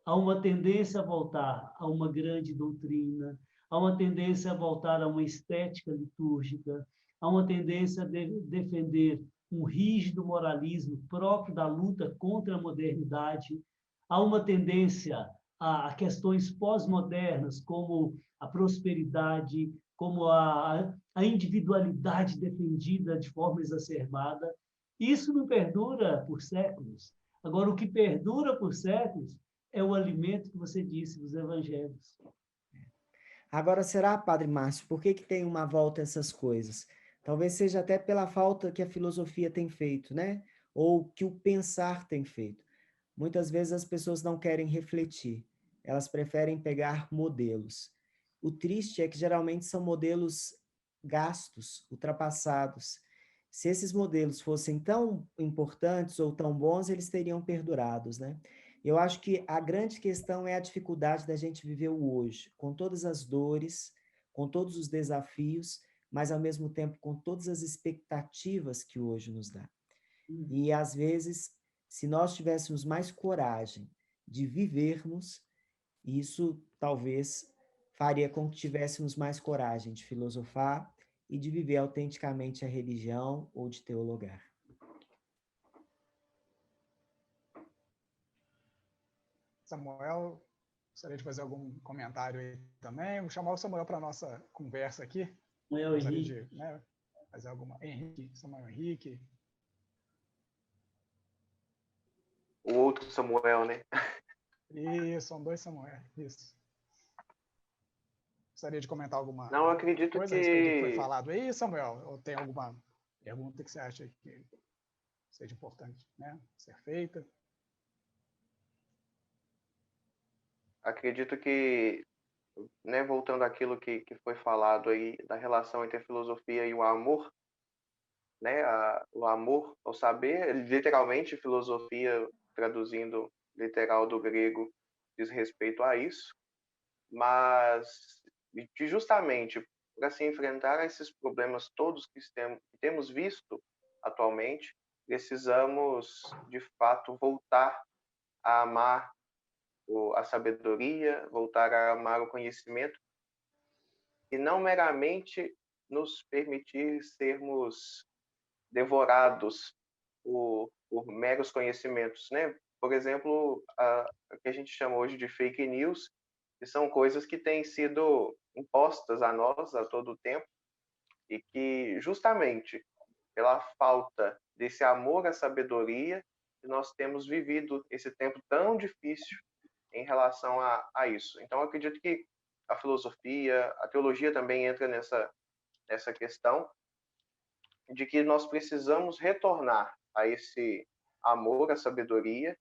Há uma tendência a voltar a uma grande doutrina, há uma tendência a voltar a uma estética litúrgica, há uma tendência a defender um rígido moralismo próprio da luta contra a modernidade, há uma tendência a questões pós-modernas, como a prosperidade, como a individualidade defendida de forma exacerbada. Isso não perdura por séculos. Agora, o que perdura por séculos é o alimento que você disse dos evangelhos. Agora, será, Padre Márcio, por que tem uma volta a essas coisas? Talvez seja até pela falta que a filosofia tem feito, né? Ou que o pensar tem feito. Muitas vezes as pessoas não querem refletir, elas preferem pegar modelos. O triste é que geralmente são modelos gastos, ultrapassados. Se esses modelos fossem tão importantes ou tão bons, eles teriam perdurados, né? Eu acho que a grande questão é a dificuldade da gente viver o hoje, com todas as dores, com todos os desafios, mas ao mesmo tempo com todas as expectativas que hoje nos dá. E às vezes, se nós tivéssemos mais coragem de vivermos, isso talvez faria com que tivéssemos mais coragem de filosofar e de viver autenticamente a religião ou de teologar. Samuel, gostaria de fazer algum comentário aí também. Vou chamar o Samuel para a nossa conversa aqui. Samuel Henrique. De, né, fazer alguma... Samuel Henrique. O outro Samuel, né? Isso, são dois Samuel, isso. Gostaria de comentar alguma Não, eu acredito coisa que foi falado aí, Samuel? Ou tem alguma pergunta que você acha que seja importante, né, ser feita? Acredito que, né, voltando àquilo que foi falado aí da relação entre a filosofia e o amor, né, o amor ao saber, literalmente filosofia, traduzindo literal do grego, diz respeito a isso, mas que justamente para se enfrentar esses problemas todos que temos visto atualmente, precisamos de fato voltar a amar a sabedoria, voltar a amar o conhecimento e não meramente nos permitir sermos devorados por meros conhecimentos, né? Por exemplo, o que a gente chama hoje de fake news, que são coisas que têm sido impostas a nós a todo tempo e que justamente pela falta desse amor à sabedoria nós temos vivido esse tempo tão difícil em relação a isso. Então, eu acredito que a filosofia, a teologia também entra nessa questão de que nós precisamos retornar a esse amor, à sabedoria,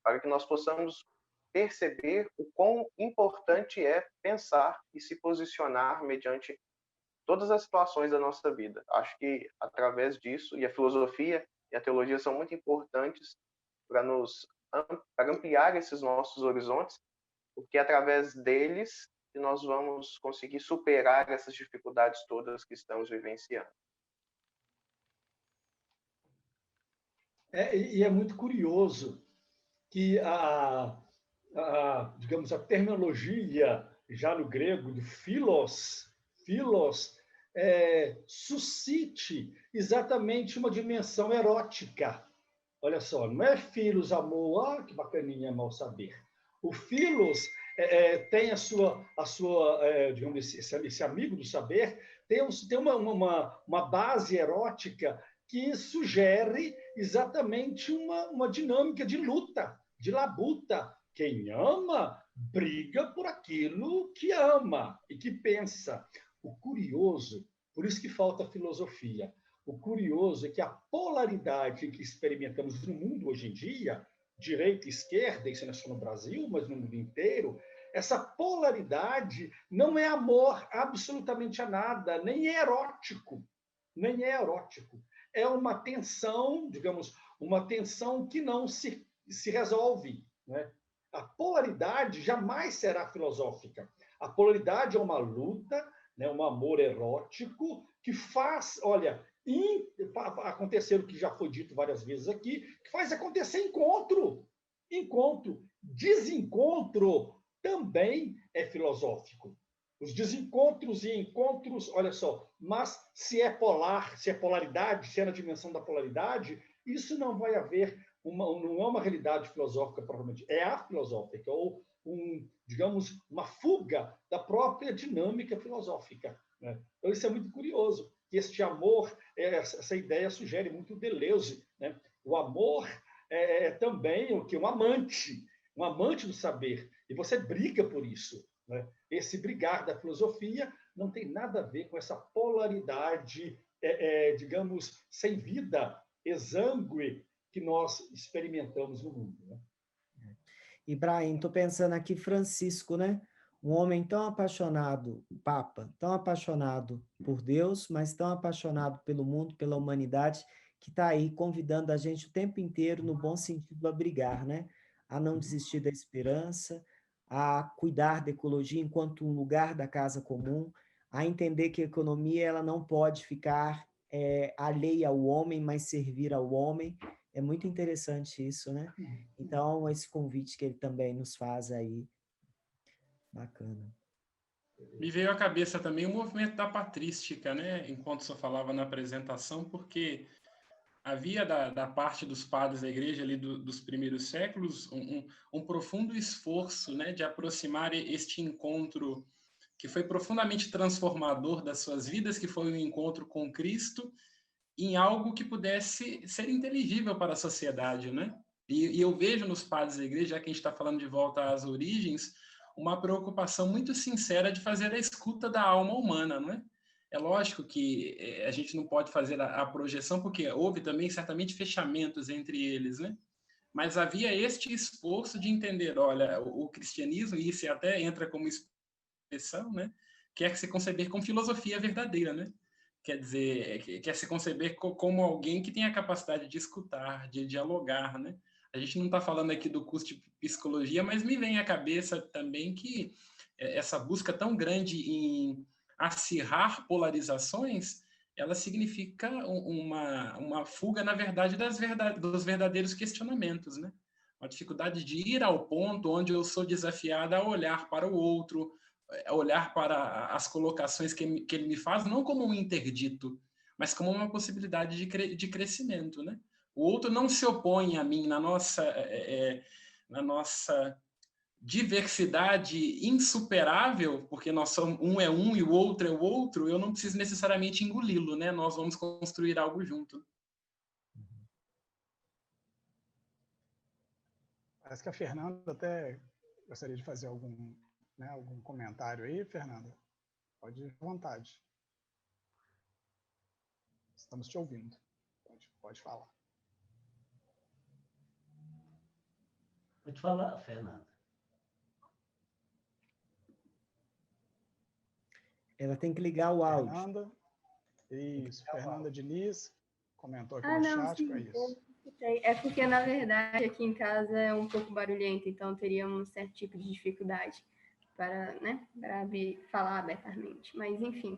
para que nós possamos perceber o quão importante é pensar e se posicionar mediante todas as situações da nossa vida. Acho que, através disso, e a filosofia e a teologia são muito importantes para ampliar esses nossos horizontes, porque é através deles que nós vamos conseguir superar essas dificuldades todas que estamos vivenciando. E é muito curioso que digamos, a terminologia já no grego do philos suscite exatamente uma dimensão erótica. Olha só, não é filos, amor, que bacaninha, mal saber. O filos tem a sua digamos, esse amigo do saber, tem uma base erótica que sugere exatamente uma dinâmica de luta, de labuta. Quem ama, briga por aquilo que ama e que pensa. O curioso, por isso que falta filosofia, o curioso é que a polaridade que experimentamos no mundo hoje em dia, direita e esquerda, isso não é só no Brasil, mas no mundo inteiro, essa polaridade não é amor absolutamente a nada, nem é erótico, nem é erótico. É uma tensão, digamos, uma tensão que não se resolve, né? A polaridade jamais será filosófica. A polaridade é uma luta, né, um amor erótico que faz, olha, acontecer o que já foi dito várias vezes aqui, que faz acontecer encontro. Desencontro também é filosófico. Os desencontros e encontros, olha só, mas se é polar, se é polaridade, se é na dimensão da polaridade, isso não vai haver, não é uma realidade filosófica propriamente, é afilosófica, ou digamos, uma fuga da própria dinâmica filosófica, né? Então, isso é muito curioso, que este amor, essa ideia sugere muito o Deleuze, né? O amor é também o que? Um amante do saber, e você briga por isso, né? Esse brigar da filosofia não tem nada a ver com essa polaridade, digamos, sem vida, exângue, que nós experimentamos no mundo, né? Ibrahim, estou pensando aqui, Francisco, né? Um homem tão apaixonado, Papa, tão apaixonado por Deus, mas tão apaixonado pelo mundo, pela humanidade, que está aí convidando a gente o tempo inteiro, no bom sentido, a brigar, né? A não desistir da esperança, a cuidar da ecologia enquanto um lugar da casa comum, a entender que a economia ela não pode ficar alheia ao homem, mas servir ao homem. É muito interessante isso, né? Então, esse convite que ele também nos faz aí, bacana. Me veio à cabeça também o movimento da patrística, né? Enquanto o senhor falava na apresentação, porque havia da parte dos padres da igreja ali dos primeiros séculos um profundo esforço, né, de aproximar este encontro que foi profundamente transformador das suas vidas, que foi o encontro com Cristo, em algo que pudesse ser inteligível para a sociedade, né? E eu vejo nos padres da igreja, já que a gente está falando de volta às origens, uma preocupação muito sincera de fazer a escuta da alma humana, não é? É lógico que a gente não pode fazer a projeção, porque houve também, certamente, fechamentos entre eles, né? Mas havia este esforço de entender, olha, o cristianismo, e isso até entra como expressão, né? Quer se conceber com filosofia verdadeira, né? Quer dizer, quer se conceber como alguém que tem a capacidade de escutar, de dialogar, né? A gente não está falando aqui do curso de psicologia, mas me vem à cabeça também que essa busca tão grande em acirrar polarizações, ela significa uma fuga, na verdade, dos verdadeiros questionamentos, né? Uma dificuldade de ir ao ponto onde eu sou desafiada a olhar para o outro, a olhar para as colocações que ele me faz, não como um interdito, mas como uma possibilidade de crescimento, né? O outro não se opõe a mim na nossa diversidade insuperável, porque nós somos um é um e o outro é o outro. Eu não preciso necessariamente engoli-lo, né? Nós vamos construir algo junto. Parece que a Fernanda até gostaria de fazer algum comentário aí, Fernanda. Pode ir à vontade. Estamos te ouvindo. Pode falar. Pode falar, Fernanda. Ela tem que ligar o áudio. Fernanda. Isso, Fernanda Diniz comentou aqui no chat, sim, é isso. É porque, na verdade, aqui em casa é um pouco barulhento, então teria um certo tipo de dificuldade para falar abertamente. Mas, enfim,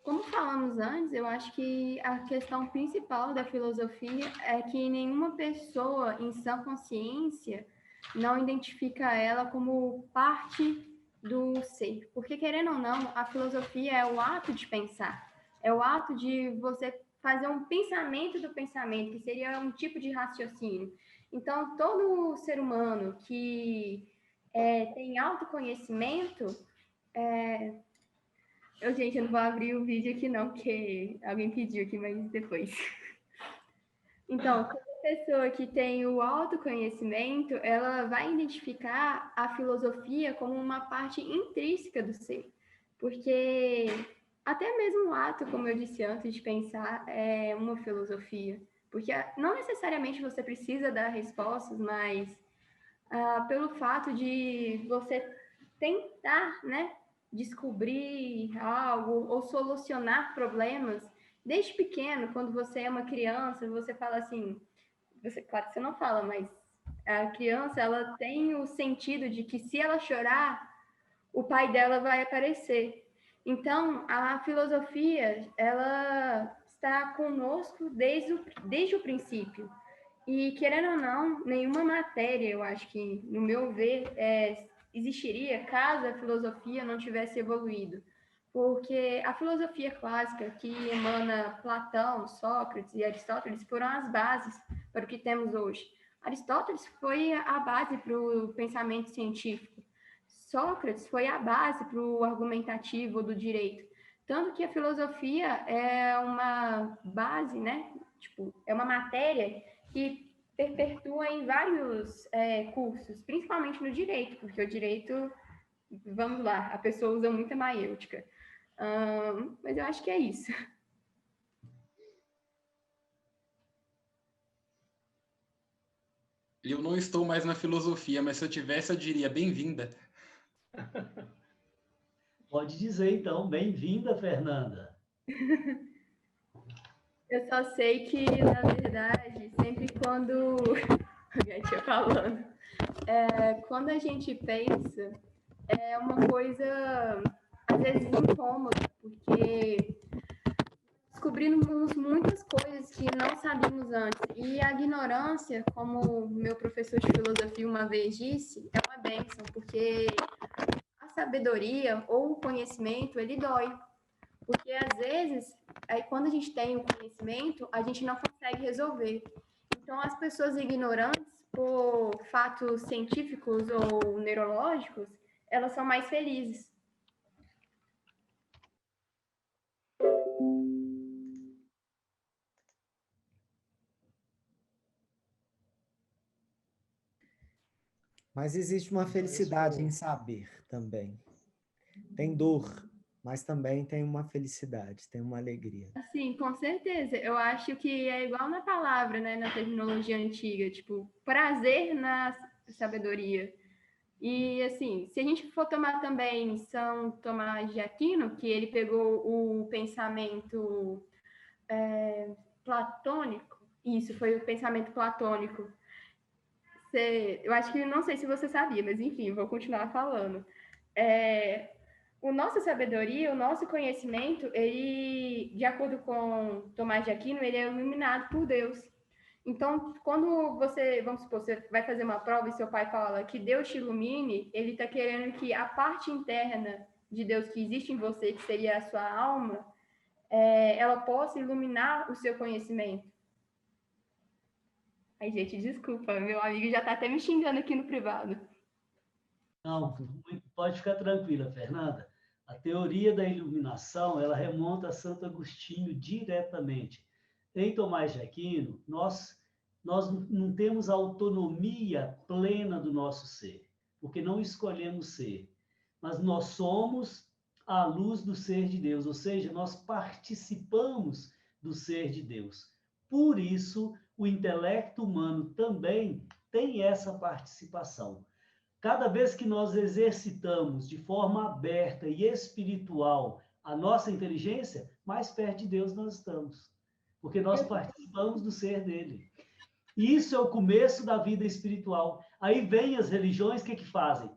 como falamos antes, eu acho que a questão principal da filosofia é que nenhuma pessoa em sã consciência não identifica ela como parte do ser. Porque, querendo ou não, a filosofia é o ato de pensar, é o ato de você fazer um pensamento do pensamento, que seria um tipo de raciocínio. Então, todo ser humano que tem autoconhecimento Gente, eu não vou abrir o vídeo aqui não, porque alguém pediu aqui, mas depois. Então, como pessoa que tem o autoconhecimento, ela vai identificar a filosofia como uma parte intrínseca do ser. Porque até mesmo o ato, como eu disse antes, de pensar é uma filosofia. Porque não necessariamente você precisa dar respostas, mas pelo fato de você tentar, né, descobrir algo ou solucionar problemas, desde pequeno, quando você é uma criança, você fala assim, claro que você não fala, mas a criança, ela tem o sentido de que se ela chorar, o pai dela vai aparecer. Então, a filosofia, ela está conosco desde o princípio. E, querendo ou não, nenhuma matéria, eu acho que, no meu ver, existiria caso a filosofia não tivesse evoluído. Porque a filosofia clássica, que emana Platão, Sócrates e Aristóteles, foram as bases para o que temos hoje. Aristóteles foi a base para o pensamento científico. Sócrates foi a base para o argumentativo do direito. Tanto que a filosofia é uma base, né? Tipo, é uma matéria que perpetua em vários cursos, principalmente no direito, porque o direito, vamos lá, a pessoa usa muita maiêutica. Mas eu acho que é isso. Eu não estou mais na filosofia, mas se eu tivesse, eu diria bem-vinda. Pode dizer, então. Bem-vinda, Fernanda. Eu só sei que, na verdade, sempre quando... A Gatinha falando. Quando a gente pensa, é uma coisa, às vezes, incômoda, porque descobrimos muitas coisas que não sabíamos antes. E a ignorância, como meu professor de filosofia uma vez disse, é uma bênção, porque a sabedoria ou o conhecimento, ele dói. Porque, às vezes, quando a gente tem o conhecimento, a gente não consegue resolver. Então, as pessoas ignorantes, por fatos científicos ou neurológicos, elas são mais felizes. Mas existe uma felicidade em saber também. Tem dor, mas também tem uma felicidade, tem uma alegria. Sim, com certeza. Eu acho que é igual na palavra, né, na terminologia antiga, tipo, prazer na sabedoria. E, assim, se a gente for tomar também São Tomás de Aquino, que ele pegou o pensamento platônico, isso, foi o pensamento platônico. Eu acho que, não sei se você sabia, mas enfim, vou continuar falando. O nossa sabedoria, o nosso conhecimento, ele, de acordo com Tomás de Aquino, ele é iluminado por Deus. Então, quando você, vamos supor, você vai fazer uma prova e seu pai fala que Deus te ilumine, ele está querendo que a parte interna de Deus que existe em você, que seria a sua alma, ela possa iluminar o seu conhecimento. Ai, gente, desculpa, meu amigo já está até me xingando aqui no privado. Não, pode ficar tranquila, Fernanda. A teoria da iluminação, ela remonta a Santo Agostinho diretamente. Em Tomás de Aquino, nós não temos a autonomia plena do nosso ser, porque não escolhemos ser, mas nós somos a luz do ser de Deus, ou seja, nós participamos do ser de Deus. Por isso, o intelecto humano também tem essa participação. Cada vez que nós exercitamos de forma aberta e espiritual a nossa inteligência, mais perto de Deus nós estamos, porque nós participamos do ser dele. Isso é o começo da vida espiritual. Aí vem as religiões, o que fazem?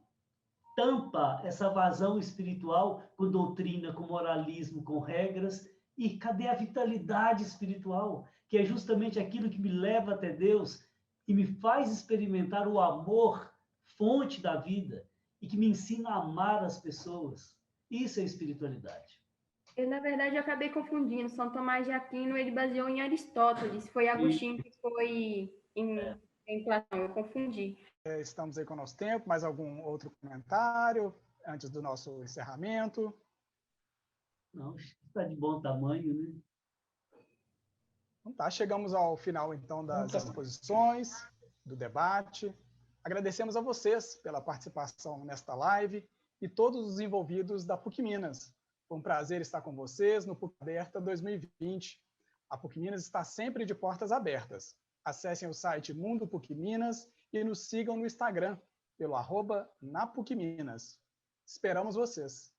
Tampa essa vazão espiritual com doutrina, com moralismo, com regras. E cadê a vitalidade espiritual? Que é justamente aquilo que me leva até Deus e me faz experimentar o amor, fonte da vida, e que me ensina a amar as pessoas. Isso é espiritualidade. Na verdade, eu acabei confundindo. São Tomás de Aquino, ele baseou em Aristóteles. Foi Agostinho que foi em Platão. Eu confundi. Estamos aí com o nosso tempo. Mais algum outro comentário antes do nosso encerramento? Não, está de bom tamanho, né? Então tá, chegamos ao final, então, das exposições, do debate. Agradecemos a vocês pela participação nesta live e todos os envolvidos da PUC Minas. Foi um prazer estar com vocês no PUC Aberta 2020. A PUC Minas está sempre de portas abertas. Acessem o site Mundo PUC Minas e nos sigam no Instagram, pelo @napucminas. Esperamos vocês!